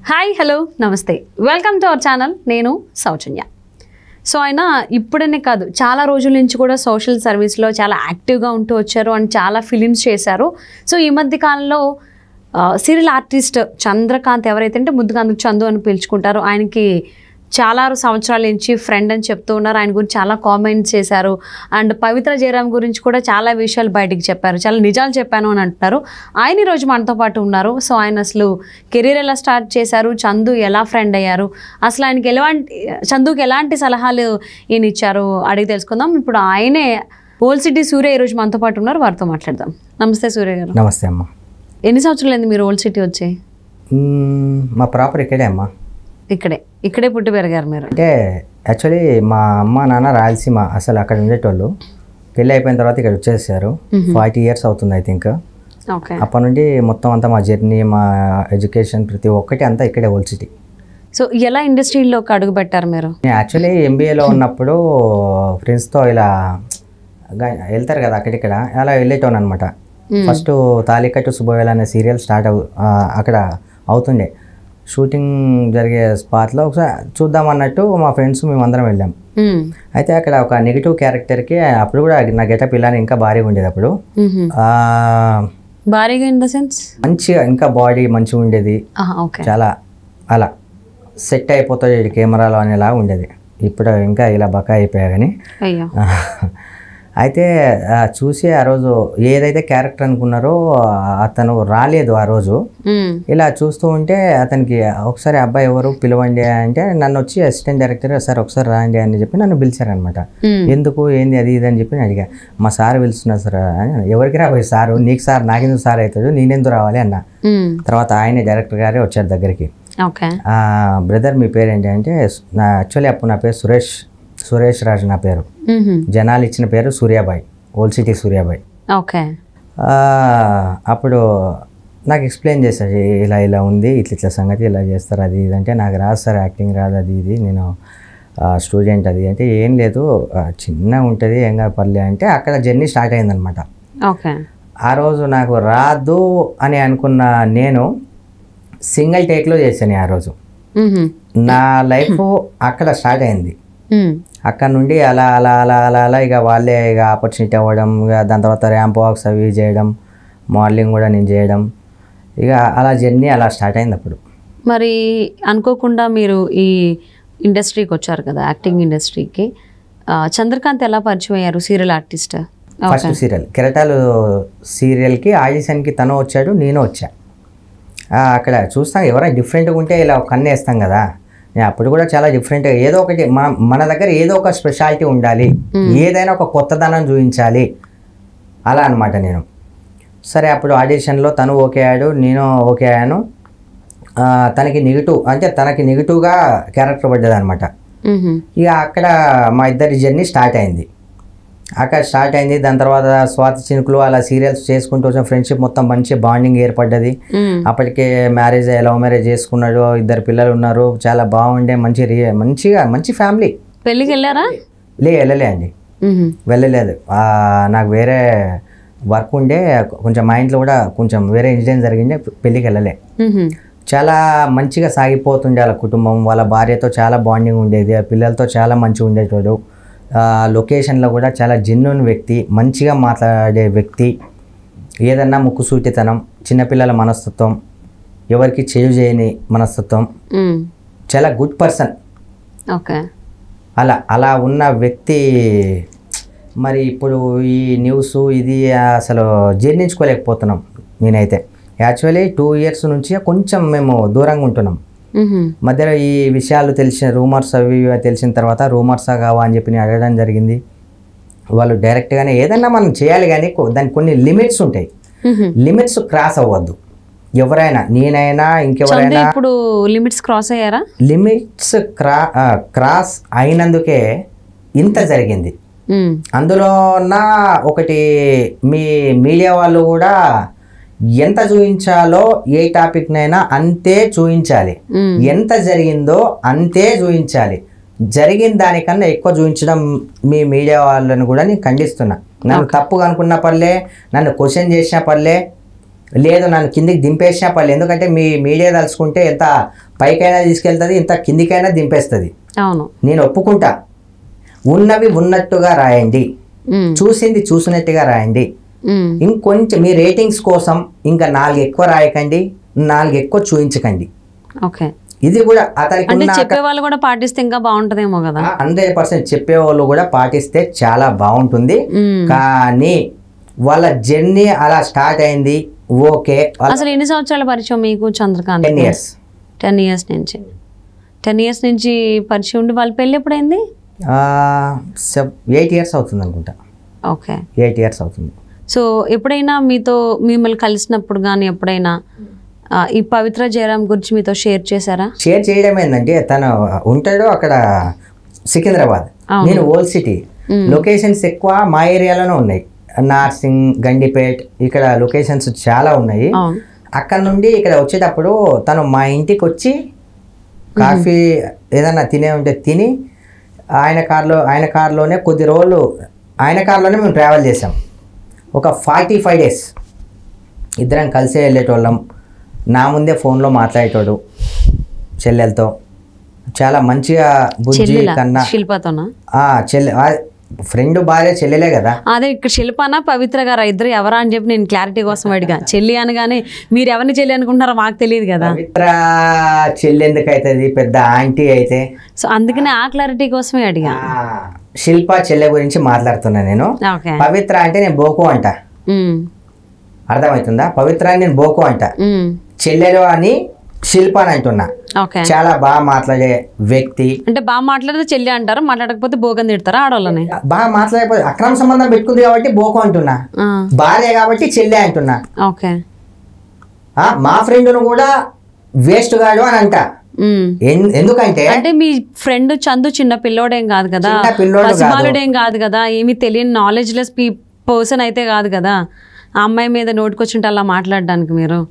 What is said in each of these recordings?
Hi hello నమస్తే welcome to our channel. నేను సౌజన్య. So ఆయన ఇప్పుడనే కాదు చాలా రోజుల నుంచి కూడా సోషల్ సర్వీస్లో చాలా యాక్టివ్గా ఉంటూ వచ్చారు అండ్ చాలా ఫిలిమ్స్ చేశారు. సో ఈ మధ్య కాలంలో సీరియల్ ఆర్టిస్ట్ చంద్రకాంత్ ఎవరైతే అంటే ముద్దుగా అందుకు చందు అని పిలుచుకుంటారు, ఆయనకి చాలా సంవత్సరాల నుంచి ఫ్రెండ్ అని చెప్తూ ఉన్నారు. ఆయన గురించి చాలా కామెంట్స్ చేశారు అండ్ పవిత్ర జయరామ్ గురించి కూడా చాలా విషయాలు బయటికి చెప్పారు, చాలా నిజాలు చెప్పాను అని అంటున్నారు. ఆయన ఈరోజు మనతో పాటు ఉన్నారు. సో ఆయన అసలు కెరీర్ ఎలా స్టార్ట్ చేశారు, చందు ఎలా ఫ్రెండ్ అయ్యారు, అసలు ఆయనకి చందుకి ఎలాంటి సలహాలు ఈయన ఇచ్చారు అడిగి తెలుసుకుందాం. ఇప్పుడు ఆయనే ఓల్డ్ సిటీ సూర్య ఈరోజు మనతో పాటు ఉన్నారు, వారితో మాట్లాడదాం. నమస్తే సూర్య గారు. నమస్తే అమ్మ. ఎన్ని సంవత్సరాలు అయింది మీరు ఓల్డ్ సిటీ వచ్చి? మా ప్రాపర్ ఇక్కడే అమ్మ. ఇక్కడే పుట్టి పెరిగారు మీరు? అంటే యాక్చువల్లీ మా అమ్మ నాన్న రాయలసీమ, అసలు అక్కడ ఉండేటోళ్ళు. పెళ్ళి అయిపోయిన తర్వాత ఇక్కడ వచ్చేసారు. 40 years అవుతుంది ఐ థింక్. అప్పటి నుండి మొత్తం అంతా మా జర్నీ, మా ఎడ్యుకేషన్ ప్రతి ఒక్కటి అంతా ఇక్కడే ఓల్డ్ సిటీ. సో ఎలా ఇండస్ట్రీలోకి అడుగు పెట్టారు మీరు? నేను యాక్చువల్లీ ఎంబీఏలో ఉన్నప్పుడు ఫ్రెండ్స్తో ఇలా వెళ్తారు కదా అక్కడిక్కడ, అలా వెళ్ళేటోను అనమాట. ఫస్ట్ తాలికట్టు శుభవేళ అనే సీరియల్ అక్కడ అవుతుండే. షూటింగ్ జరిగే స్పాట్లో ఒకసారి చూద్దాం అన్నట్టు మా ఫ్రెండ్స్ మేమందరం వెళ్ళాం. అయితే అక్కడ ఒక నెగిటివ్ క్యారెక్టర్కి అప్పుడు కూడా నా గెటప్ ఇలానే ఇంకా భారీగా ఉండేది. అప్పుడు భారీగా ఇన్ ద సెన్స్ మంచిగా ఇంకా బాడీ మంచిగా ఉండేది, చాలా అలా సెట్ అయిపోతుంది కెమెరాలో అనేలా ఉండేది. ఇప్పుడు ఇంకా ఇలా బకా అయిపోయా కానీ. అయితే చూసి ఆ రోజు ఏదైతే క్యారెక్టర్ అనుకున్నారో అతను రాలేదు ఆ రోజు. ఇలా చూస్తూ ఉంటే అతనికి ఒకసారి అబ్బాయి ఎవరు పిలవండి అంటే నన్ను వచ్చి అసిస్టెంట్ డైరెక్టర్ సార్ ఒకసారి రాండి అని చెప్పి నన్ను పిలిచారనమాట. ఎందుకు ఏంది అది ఇది అని చెప్పి నేను అడిగా. మా సార్ పిలుస్తున్నారు సార్. ఎవరికి రాబోయే సారు, నీకు సార్ నాకెందుకు సార్ అవుతాడు, నేనెందుకు రావాలి అన్న. తర్వాత ఆయనే డైరెక్టర్ గారే వచ్చారు దగ్గరికి. బ్రదర్ మీ పేరేంటి అంటే యాక్చువల్లీ అప్పుడు నా పేరు సురేష్ రాజు నా పేరు. జనాలు ఇచ్చిన పేరు సూర్యాబాయ్, ఓల్డ్ సిటీ సూర్యాబాయ్. అప్పుడు నాకు ఎక్స్ప్లెయిన్ చేశాడు, ఇలా ఇలా ఉంది, ఇట్లా సంగతి ఇలా చేస్తారు అది ఇది అంటే. నాకు రాదు సార్, యాక్టింగ్ రాదు అది ఇది, నేను స్టూడెంట్ అది అంటే. ఏం లేదు చిన్నగా ఉంటుంది ఏం కాదు పర్లే అంటే అక్కడ జర్నీ స్టార్ట్ అయిందనమాట. ఆ రోజు నాకు రాదు అని అనుకున్న నేను సింగిల్ టేక్లో చేశాను ఆ రోజు. నా లైఫ్ అక్కడ స్టార్ట్ అయింది. అక్కడ నుండి అలా అలా అలా అలా అలా ఇక వాళ్ళే ఇక ఆపర్చునిటీ అవ్వడం, ఇక దాని తర్వాత ర్యాంప్ వాక్స్ అవి చేయడం, మోడలింగ్ కూడా నేను చేయడం, ఇక అలా జర్నీ అలా స్టార్ట్ అయింది. అప్పుడు మరి అనుకోకుండా మీరు ఈ ఇండస్ట్రీకి వచ్చారు కదా, యాక్టింగ్ ఇండస్ట్రీకి. చంద్రకాంత్ ఎలా పరిచయం అయ్యారు సీరియల్ ఆర్టిస్ట్? ఫస్ట్ సీరియల్ కెరటాలు సీరియల్కి ఆడిషన్కి తను వచ్చాడు, నేను వచ్చా. అక్కడ చూస్తాం ఎవరైనా డిఫరెంట్గా ఉంటే ఇలా కన్ను వేస్తాం కదా. అప్పుడు కూడా చాలా డిఫరెంట్గా ఏదో ఒకటి మన దగ్గర ఏదో ఒక స్పెషాలిటీ ఉండాలి, ఏదైనా ఒక కొత్తదనం చూపించాలి అలా అనమాట నేను. సరే అప్పుడు ఆడిషన్లో తను ఓకే అయ్యాడు, నేను ఓకే అయ్యాను. తనకి నెగిటివ్గా క్యారెక్టర్ పడ్డది అనమాట. ఇక అక్కడ మా ఇద్దరి జర్నీ స్టార్ట్ అయింది. దాని తర్వాత స్వాతి చినుకులు అలా సీరియల్స్ చేసుకుంటూ వచ్చిన ఫ్రెండ్షిప్ మొత్తం మంచి బాండింగ్ ఏర్పడ్డది. అప్పటికే లవ్ మ్యారేజ్ చేసుకున్నాడు, 2 పిల్లలు ఉన్నారు, చాలా బాగుండే మంచి ఫ్యామిలీ. పెళ్ళికి వెళ్ళారా? వెళ్ళలే అండి, వెళ్ళలేదు. నాకు వేరే వర్క్ ఉండే, కొంచెం మా ఇంట్లో కూడా కొంచెం వేరే ఇన్సిడెంట్ జరిగిండే, పెళ్ళికి వెళ్ళలే. చాలా మంచిగా సాగిపోతుండే వాళ్ళ కుటుంబం, వాళ్ళ భార్యతో చాలా బాండింగ్ ఉండేది, ఆ పిల్లలతో చాలా మంచిగా ఉండేటోడు. లొకేషన్లో కూడా చాలా జెన్యూన్ వ్యక్తి, మంచిగా మాట్లాడే వ్యక్తి, ఏదన్నా ముక్కుసూటితనం, చిన్నపిల్లల మనస్తత్వం, ఎవరికి చేయని మనస్తత్వం, చాలా గుడ్ పర్సన్. అలా ఉన్న వ్యక్తి మరి ఇప్పుడు ఈ న్యూస్ ఇది అసలు జీర్ణించుకోలేకపోతున్నాం. నేనైతే యాక్చువల్లీ 2 years నుంచి కొంచెం మేము దూరంగా ఉంటున్నాం. మధ్యలో ఈ విషయాలు తెలిసిన రూమర్స్ అవి తెలిసిన తర్వాత రూమర్సా కావా అని చెప్పి నేను అడగడం జరిగింది. వాళ్ళు డైరెక్ట్గానే ఏదన్నా మనం చేయాలి కానీ దానికి కొన్ని లిమిట్స్ ఉంటాయి, లిమిట్స్ క్రాస్ అవ్వద్దు. ఎవరైనా, నేనైనా ఇంకెవరైనా. ఇప్పుడు లిమిట్స్ క్రాస్ అయ్యారా? లిమిట్స్ క్రాస్ అయినందుకే ఇంత జరిగింది. అందులో ఒకటి మీ మీడియా వాళ్ళు కూడా ఎంత చూపించాలో ఏ టాపిక్నైనా అంతే చూపించాలి, ఎంత జరిగిందో అంతే చూపించాలి. జరిగిన దానికన్నా ఎక్కువ చూపించడం మీ మీడియా వాళ్ళని కూడా నేను ఖండిస్తున్నా. నన్ను తప్పుగా అనుకున్న పర్లే, నన్ను క్వశ్చన్ చేసిన పర్లే, లేదు నన్ను కిందికి దింపేసినా పర్లేదు, ఎందుకంటే మీ మీడియా తలుచుకుంటే ఎంత పైకైనా తీసుకెళ్తుంది, ఇంత కిందికైనా దింపేస్తుంది. అవును, నేను ఒప్పుకుంటా. ఉన్నవి ఉన్నట్టుగా రాయండి, చూసింది చూసినట్టుగా రాయండి. ఇంకొంచెం మీ రేటింగ్స్ కోసం ఇంకా 4 ఎక్కువ రాయకండి, 4 ఎక్కువ చూపించకండి. ఓకే, ఇది కూడా అతనికి చెప్పే వాళ్ళు కూడా పాటిస్తే ఇంకా బాగుంటుందేమో కదా. 100% చెప్పేవాళ్ళు కూడా పాటిస్తే చాలా బాగుంటుంది. కానీ వాళ్ళ జర్నీ అలా స్టార్ట్ అయింది. ఓకే, అసలు ఎన్ని సంవత్సరాల పరిచయం మీకు చంద్రకాంత్? 10 years. 10 years నుంచి 10 years నుంచి పరిచయం ఉండి వాళ్ళ పెళ్ళి ఎప్పుడైంది? 8 years అవుతుంది అనుకుంటా. ఓకే, 8 years అవుతుంది. సో ఎప్పుడైనా మిమ్మల్ని కలిసినప్పుడు కానీ ఎప్పుడైనా ఈ పవిత్ర జయరాం గురించి మీతో షేర్ చేశారా? షేర్ చేయడం ఏంటంటే తను ఉంటాడు అక్కడ సికింద్రాబాద్, నేను ఓల్డ్ సిటీ. లొకేషన్స్ ఎక్కువ మా ఏరియాలోనే ఉన్నాయి. నార్సింగ్, గండిపేట్, ఇక్కడ లొకేషన్స్ చాలా ఉన్నాయి. అక్కడ నుండి ఇక్కడ వచ్చేటప్పుడు తను మా ఇంటికి వచ్చి కాఫీ ఏదన్నా తినే ఉంటే తిని ఆయన కార్లోనే కొద్ది రోజులు ఆయన కార్లోనే మేము ట్రావెల్ చేసాం. ఒక 45 days ఇద్దరం కలిసే వెళ్ళేటోళ్ళం. నా ముందే ఫోన్లో మాట్లాడేటోడు చెల్లెలతో. చాలా మంచిగా బుజ్జి కన్నా శిల్పతోనా? ఫ్రెండ్ భార్య చెల్లెలే కదా. అదే ఇక్కడ శిల్పనా పవిత్ర గారు ఇద్దరు ఎవరా అని చెప్పి నేను క్లారిటీ కోసం అడిగా. చెల్లి అనగానే మీరు ఎవరిని చెల్లి అనుకుంటారో మాకు తెలియదు కదా. పవిత్ర చెల్లి ఎందుకు అవుతుంది, పెద్ద ఆంటీ అయితే. సో అందుకనే ఆ క్లారిటీ కోసమే అడిగా. శిల్ప చెల్లె గురించి మాట్లాడుతున్నా నేను. పవిత్ర అంటే నేను బోకు అంట, అర్థమవుతుందా? పవిత్ర అని నేను బోకు అంట, చెల్లెలు అని శిల్ప అని అంటున్నా. చాలా బాగా మాట్లాడే వ్యక్తి. అంటే బాగా మాట్లాడితే చెల్లి అంటారు, మాట్లాడకపోతే బోగని తిడతారా ఆడవాళ్ళని? బాగా మాట్లాడకపోతే అక్రమ సంబంధం పెట్టుకుంది కాబట్టి బోకు అంటున్నా, భార్య కాబట్టి చెల్లె అంటున్నా. ఓకే, మా ఫ్రెండ్ను కూడా వేస్ట్ గాడు అని అంట. ఎందుకంటే అంటే మీ ఫ్రెండ్ చందు చిన్న పిల్లోడేం కాదు కదా, పసిబాలుడేం కాదు కదా, ఏమి తెలియని నాలెడ్జ్ లెస్ పర్సన్ అయితే కాదు కదా. ఆ అమ్మాయి మీద నోటుకొచ్చింటే అలా మాట్లాడడానికి మీరు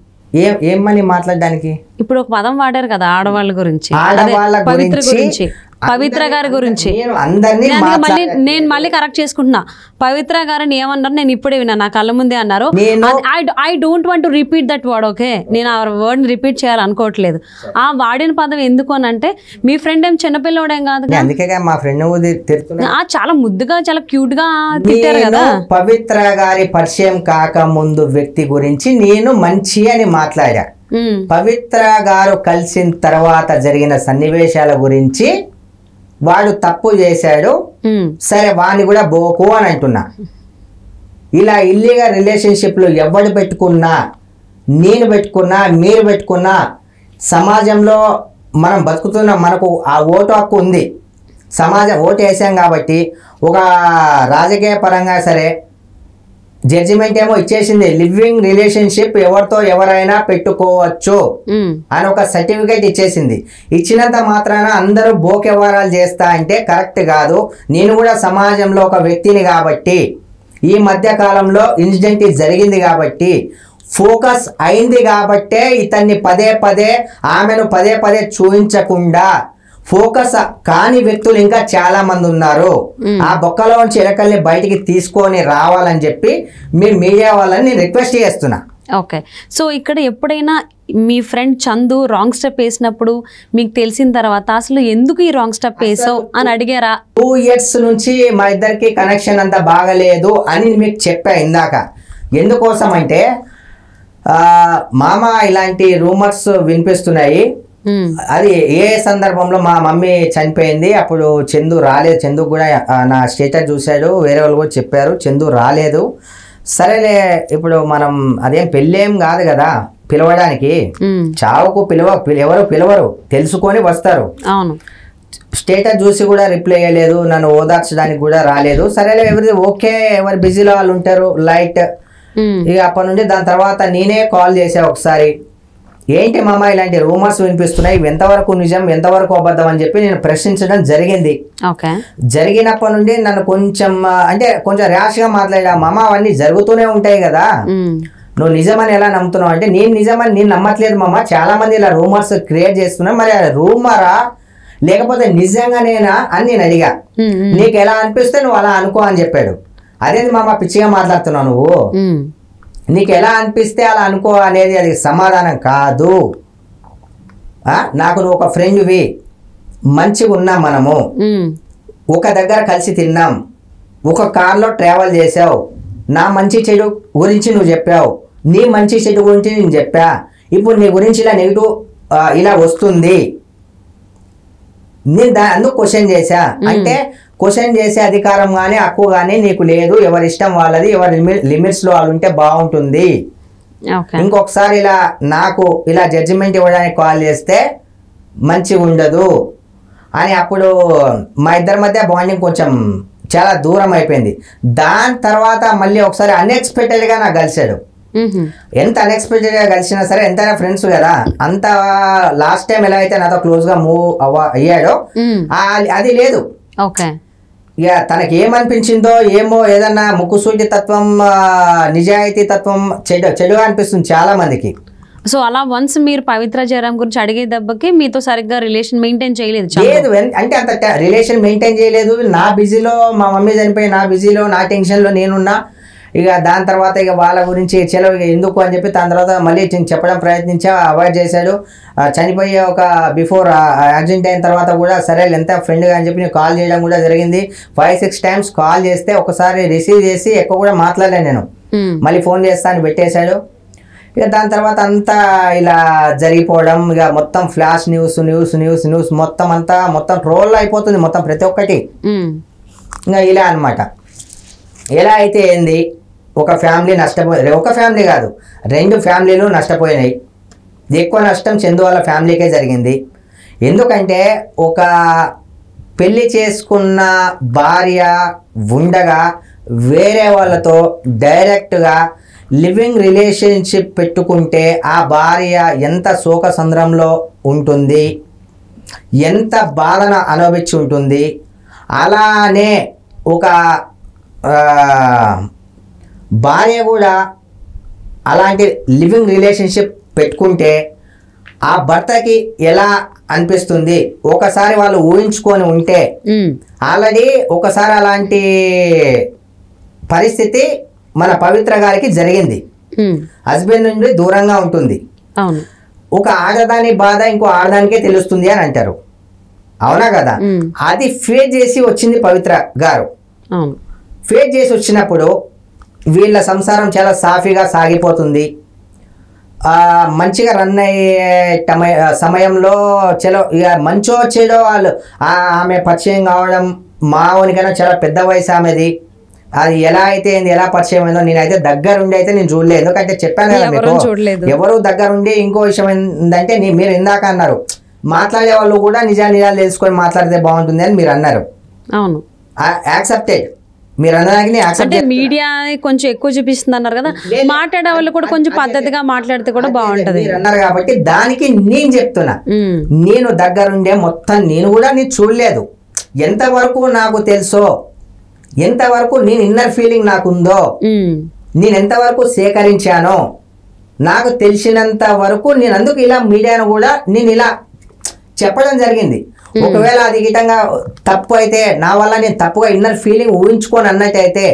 ఏమని మాట్లాడడానికి? ఇప్పుడు ఒక పదం వాడారు కదా ఆడవాళ్ళ గురించి, పవిత్ర గురించి, పవిత్ర గారి గురించి. నేను మళ్ళీ కరెక్ట్ చేసుకుంటున్నా. పవిత్ర గారిని ఏమన్నారు నేను ఇప్పుడే విన్నా, నా కళ్ళ ముందే అన్నారు. I don't want to repeat that word. Okay, నేను ఆ వర్డ్ ని రిపీట్ చేయాలనుకోవట్లేదు. ఆ వాడిన పదం ఎందుకు అని అంటే మీ ఫ్రెండ్ ఏం చిన్నపిల్లవాడేం కాదు, మా ఫ్రెండ్ చాలా ముద్దుగా చాలా క్యూట్ గా తిట్టారు కదా. పవిత్ర గారి పరిచయం కాక ముందు వ్యక్తి గురించి నేను మంచి అని మాట్లాడా. పవిత్ర గారు కలిసిన తర్వాత జరిగిన సన్నివేశాల గురించి వాడు తప్పు చేశాడు, సరే వాడిని కూడా బోకు అని అంటున్నా. ఇలా ఇల్లీగల్ రిలేషన్షిప్లు ఎవడు పెట్టుకున్నా, నేను పెట్టుకున్నా, మీరు పెట్టుకున్నా, సమాజంలో మనం బతుకుతున్న మనకు ఆ ఓటు హక్కు ఉంది. సమాజం ఓటు వేసాం కాబట్టి ఒక రాజకీయ పరంగా సరే జడ్జిమెంట్ ఏమో ఇచ్చేసింది, లివింగ్ రిలేషన్షిప్ ఎవరితో ఎవరైనా పెట్టుకోవచ్చు అని ఒక సర్టిఫికేట్ ఇచ్చేసింది. ఇచ్చినంత మాత్రాన అందరూ బోకెవరాలు చేస్తా అంటే కరెక్ట్ కాదు. నేను కూడా సమాజంలో ఒక వ్యక్తిని కాబట్టి, ఈ మధ్య కాలంలో ఇన్సిడెంట్ జరిగింది కాబట్టి, ఫోకస్ అయింది కాబట్టే ఇతన్ని పదే ఆమెను పదే చూపించకుండా ఫోకస్ కాని వ్యక్తులు ఇంకా చాలా మంది ఉన్నారు. ఆ బొక్కలోంచి ఎలకల్ని బయటికి తీసుకొని రావాలని చెప్పి మీరు మీడియా వాళ్ళని నేను రిక్వెస్ట్ చేస్తున్నా. ఓకే, సో ఇక్కడ ఎప్పుడైనా మీ ఫ్రెండ్ చందు రాంగ్ స్టెప్ వేసినప్పుడు మీకు తెలిసిన తర్వాత అసలు ఎందుకు ఈ రాంగ్ స్టెప్ వేసావు అని అడిగారా? 2 years నుంచి మా ఇద్దరికి కనెక్షన్ అంత బాగలేదు అని మీకు చెప్పా ఇందాక. ఎందుకోసం అంటే మామ ఇలాంటి రూమర్స్ వినిపిస్తున్నాయి. అది ఏ సందర్భంలో మా మమ్మీ చనిపోయింది, అప్పుడు చందు రాలేదు. చందు కూడా నా స్టేటస్ చూశాడు, వేరే వాళ్ళు కూడా చెప్పారు చందు రాలేదు. సరేలే, ఇప్పుడు మనం అదేం పెళ్ళేం కాదు కదా పిలవడానికి, చావుకు ఎవరు పిలవరు, తెలుసుకొని వస్తారు. స్టేటస్ చూసి కూడా రిప్లై అయ్యలేదు, నన్ను ఓదార్చడానికి కూడా రాలేదు. సరేలే, ఎవరి ఓకే, ఎవరు బిజీలో వాళ్ళు ఉంటారు, లైట్. ఇక అప్పటి నుండి దాని తర్వాత నేనే కాల్ చేసా ఒకసారి, ఏంటి మామ ఇలాంటి రూమర్స్ వినిపిస్తున్నాయి, ఎంతవరకు నిజం ఎంతవరకు అబద్ధం అని చెప్పి నేను ప్రశ్నించడం జరిగింది. జరిగినప్పటి నుండి నన్ను కొంచెం ర్యాష్ గా మాట్లాడా. మామ అవన్నీ జరుగుతూనే ఉంటాయి కదా, నువ్వు నిజమని ఎలా నమ్ముతున్నావు అంటే, నేను నిజమని నేను నమ్మట్లేదు మామ, చాలా మంది ఇలా రూమర్స్ క్రియేట్ చేస్తున్నా, మరి రూమరా లేకపోతే నిజంగానేనా అని నేను అడిగా. నీకు ఎలా అనిపిస్తే నువ్వు అలా అనుకో అని చెప్పాడు. అదేంటి మామ పిచ్చిగా మాట్లాడుతున్నావు నువ్వు, నీకు ఎలా అనిపిస్తే అలా అనుకో అనేది అది సమాధానం కాదు. నాకు నువ్వు ఒక ఫ్రెండ్వి, మంచిగా ఉన్నాం, మనము ఒక దగ్గర కలిసి తిన్నాం, ఒక కార్లో ట్రావెల్ చేసావు, నా మంచి చెడు గురించి నువ్వు చెప్పావు, నీ మంచి చెడు గురించి నేను చెప్పా, ఇప్పుడు నీ గురించి ఇలా నెగిటివ్ ఇలా వస్తుంది, నేను అందుకు క్వశ్చన్ చేశా అంటే క్వశ్చన్ చేసే అధికారం కానీ హక్కు కానీ నీకు లేదు. ఎవరి ఇష్టం వాళ్ళది, ఎవరి లిమిట్స్లో వాళ్ళు ఉంటే బాగుంటుంది. ఇంకొకసారి ఇలా నాకు ఇలా జడ్జిమెంట్ ఇవ్వడానికి కాల్ చేస్తే మంచిగా ఉండదు అని అప్పుడు మా ఇద్దరి మధ్య బాండింగ్ కొంచెం చాలా దూరం అయిపోయింది. దాని తర్వాత మళ్ళీ ఒకసారి అన్ఎక్స్పెక్టెడ్గా నాకు కలిశాడు. ఎంత అన్ఎక్స్పెక్టెడ్గా కలిసినా సరే, ఎంతైనా ఫ్రెండ్స్ కదా, అంత లాస్ట్ టైం ఎలా అయితే నాతో క్లోజ్గా మూవ్ అయ్యాడో అది లేదు. ఇక తనకి ఏమనిపించిందో ఏమో, ఏదన్నా ముక్కుసూటి తత్వం, నిజాయితీ తత్వం చెడుగా అనిపిస్తుంది చాలా మందికి. సో అలా వన్స్ మీరు పవిత్ర జయరాం గురించి అడిగే దెబ్బకి మీతో సరిగ్గా రిలేషన్ మెయింటైన్ చేయలేదు? లేదు, అంటే అంత రిలేషన్ మెయింటైన్ చేయలేదు. నా బిజీలో, మా మమ్మీ చనిపోయి నా బిజీలో, నా టెన్షన్లో నేనున్నా. ఇక దాని తర్వాత ఇక వాళ్ళ గురించి చెలవు ఎందుకు అని చెప్పి దాని తర్వాత మళ్ళీ చెప్పడం ప్రయత్నించా, అవాయిడ్ చేశాడు. చనిపోయే ఒక బిఫోర్ యాక్సిడెంట్ అయిన తర్వాత కూడా సరే ఎంత ఫ్రెండ్గా అని చెప్పి నేను కాల్ చేయడం కూడా జరిగింది. 5-6 టైమ్స్ కాల్ చేస్తే ఒకసారి రిసీవ్ చేసి ఎక్కువ కూడా మాట్లాడలేను నేను, మళ్ళీ ఫోన్ చేస్తా అని పెట్టేశాడు. ఇక దాని తర్వాత అంతా ఇలా జరిగిపోవడం, ఇక మొత్తం flash news news news news మొత్తం అంతా మొత్తం ట్రోల్ అయిపోతుంది మొత్తం ప్రతి ఒక్కటి. ఇంకా ఇలా అనమాట. ఎలా అయితే ఏంది, ఒక ఫ్యామిలీ నష్టపోయి, ఒక ఫ్యామిలీ కాదు 2 ఫ్యామిలీలు నష్టపోయినాయి. ఎక్కువ నష్టం చందు వాళ్ళ ఫ్యామిలీకే జరిగింది. ఎందుకంటే ఒక పెళ్లి చేసుకున్న భార్య ఉండగా వేరే వాళ్ళతో డైరెక్ట్గా లివింగ్ రిలేషన్షిప్ పెట్టుకుంటే ఆ భార్య ఎంత శోకసంద్రంలో ఉంటుంది, ఎంత బాధను అనుభవించి ఉంటుంది. అలానే ఒక భార్య కూడా అలాంటి లివింగ్ రిలేషన్షిప్ పెట్టుకుంటే ఆ భర్తకి ఎలా అనిపిస్తుంది ఒకసారి వాళ్ళు ఊహించుకొని ఉంటే. ఆల్రెడీ ఒకసారి అలాంటి పరిస్థితి మన పవిత్ర గారికి జరిగింది. హస్బెండ్ నుండి దూరంగా ఉంటుంది. ఒక ఆడదాని బాధ ఇంకో ఆడదానికే తెలుస్తుంది అని అంటారు, అవునా కదా? అది ఫేస్ చేసి వచ్చింది పవిత్ర గారు. ఫేస్ చేసి వచ్చినప్పుడు వీళ్ళ సంసారం చాలా సాఫీగా సాగిపోతుంది. మంచిగా రన్ అయ్యే సమయంలో చలో ఇక మంచో చెడో వాళ్ళు ఆమె పరిచయం కావడం, మావనికైనా చాలా పెద్ద వయసు ఆమెది. అది ఎలా అయితే ఎలా పరిచయం అయిందో నేనైతే దగ్గరుండి అయితే నేను చూడలేదు. ఎందుకంటే చెప్పాను కదా మీకు, ఎవరు దగ్గరుండి. ఇంకో విషయం ఏంటంటే మీరు ఇందాక అన్నారు మాట్లాడే వాళ్ళు కూడా నిజాలు తెలుసుకొని మాట్లాడితే బాగుంటుంది అని మీరు అన్నారు. అవును, యాక్సెప్టెడ్. మీరు అన్నదానికి మీడియా కొంచెం ఎక్కువ చూపిస్తుంది అన్నారు కదా, మాట్లాడే వాళ్ళు కూడా కొంచెం పద్ధతిగా మాట్లాడితే కూడా బాగుంటది అన్నారు. కాబట్టి దానికి నేను చెప్తున్నా, నేను దగ్గరుండే మొత్తం నేను కూడా నేను చూడలేదు. ఎంతవరకు నాకు తెలుసో, ఎంతవరకు నేను ఇన్నర్ ఫీలింగ్ నాకుందో, నేను ఎంతవరకు సేకరించానో నాకు తెలిసినంత వరకు నేను అందుకు ఇలా మీడియాను కూడా నేను ఇలా చెప్పడం జరిగింది. ఒకవేళ అది గిటంగా తప్పు అయితే, నా వల్ల నేను తప్పుగా ఇన్నర్ ఫీలింగ్ ఊహించుకొని అన్నట్టయితే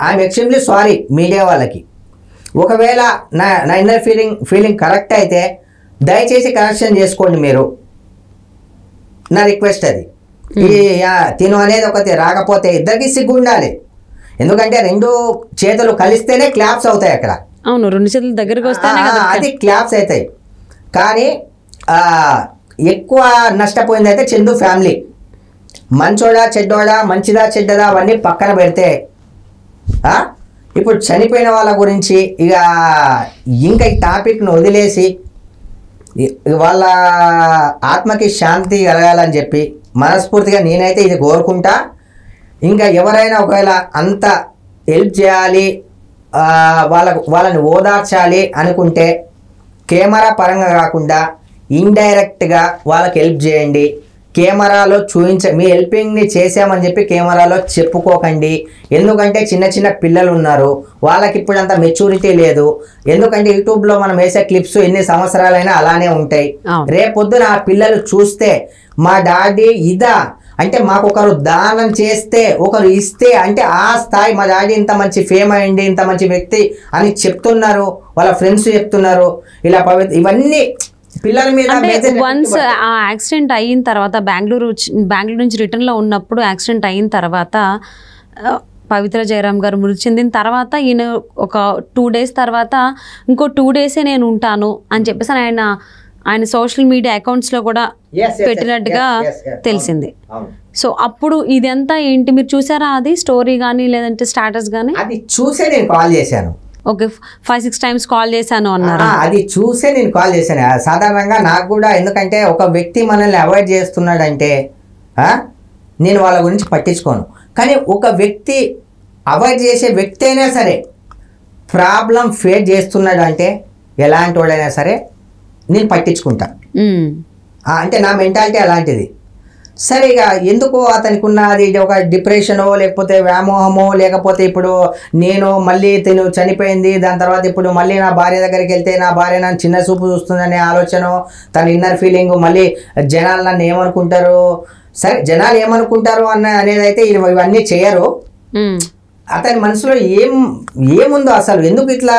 ఐఎమ్ ఎక్స్ట్రీమ్లీ సారీ మీడియా వాళ్ళకి. ఒకవేళ నా ఇన్నర్ ఫీలింగ్ కరెక్ట్ అయితే దయచేసి కరెక్షన్ చేసుకోండి మీరు, నా రిక్వెస్ట్ అది. తిను అనేది ఒకటి రాకపోతే ఇద్దరికి సిగ్గు ఉండాలి. ఎందుకంటే 2 చేతులు కలిస్తేనే క్లాప్స్ అవుతాయి అక్కడ. అవును, 2 చేతులు దగ్గరికి వస్తేనే అది క్లాప్స్ అవుతాయి. కానీ ఎక్కువ నష్టపోయింది అయితే చందు ఫ్యామిలీ. మంచోడా చెడ్డోడా, మంచిదా చెడ్డదా అవన్నీ పక్కన పెడితే ఇప్పుడు చనిపోయిన వాళ్ళ గురించి ఇంకా ఈ టాపిక్ను వదిలేసి వాళ్ళ ఆత్మకి శాంతి కలగాలని చెప్పి మనస్ఫూర్తిగా నేనైతే ఇది కోరుకుంటా. ఇంకా ఎవరైనా ఒకవేళ అంత హెల్ప్ చేయాలి, వాళ్ళని ఓదార్చాలి అనుకుంటే కెమెరా పరంగా కాకుండా ఇండైరెక్ట్గా వాళ్ళకి హెల్ప్ చేయండి. కెమెరాలో మీ హెల్పింగ్ని చేసామని చెప్పి కెమెరాలో చెప్పుకోకండి. ఎందుకంటే చిన్న పిల్లలు ఉన్నారు, వాళ్ళకి ఇప్పుడు అంత మెచ్యూరిటీ లేదు. ఎందుకంటే యూట్యూబ్లో మనం వేసే క్లిప్స్ ఎన్ని సంవత్సరాలైనా అలానే ఉంటాయి. రేపొద్దున ఆ పిల్లలు చూస్తే మా డాడీ అంటే మాకు ఒకరు దానం చేస్తే ఒకరు ఇస్తే అంటే ఆ స్థాయి మా డాడీ ఇంత మంచి ఫేమ్ అయ్యింది ఇంత మంచి వ్యక్తి అని చెప్తున్నారు, వాళ్ళ ఫ్రెండ్స్ చెప్తున్నారు, ఇలా ఇవన్నీ పిల్లల మీద. వన్స్ ఆ యాక్సిడెంట్ అయిన తర్వాత బెంగళూరు నుంచి రిటర్న్లో ఉన్నప్పుడు యాక్సిడెంట్ అయిన తర్వాత పవిత్ర జయరామ్ గారు మృతి చెందిన తర్వాత ఈయన ఒక 2 days తర్వాత ఇంకో 2 days నేను ఉంటాను అని చెప్పేసి ఆయన సోషల్ మీడియా అకౌంట్స్లో కూడా పెట్టినట్టుగా తెలిసింది. సో అప్పుడు ఇదంతా ఏంటి మీరు చూసారా అది స్టోరీ కానీ లేదంటే స్టాటస్ కానీ? అది చూసే నేను కాల్ చేశాను. ఓకే, 5-6 times కాల్ చేశాను అన్నారు. అది చూసే నేను కాల్ చేశాను. సాధారణంగా నాకు కూడా, ఎందుకంటే ఒక వ్యక్తి మనల్ని అవాయిడ్ చేస్తున్నాడంటే నేను వాళ్ళ గురించి పట్టించుకోను. కానీ ఒక వ్యక్తి అవాయిడ్ చేసే వ్యక్తి అయినా సరే ప్రాబ్లం ఫేస్ చేస్తున్నాడు అంటే ఎలాంటి వాడైనా సరే నేను పట్టించుకుంటా. అంటే నా మెంటాలిటీ అలాంటిది. సరే ఇక ఎందుకో అతనికి ఉన్నది ఒక డిప్రెషనో లేకపోతే వ్యామోహమో లేకపోతే ఇప్పుడు నేను మళ్ళీ తను చనిపోయింది దాని తర్వాత ఇప్పుడు మళ్ళీ నా భార్య దగ్గరికి వెళ్తే నా భార్య నన్ను చిన్న చూపు చూస్తుందనే ఆలోచన, తన ఇన్నర్ ఫీలింగ్, మళ్ళీ జనాలు నన్ను ఏమనుకుంటారు, సరే జనాలు ఏమనుకుంటారు అనేది అయితే ఇవన్నీ చేయరు. అతని మనసులో ఏముందో అసలు ఎందుకు ఇట్లా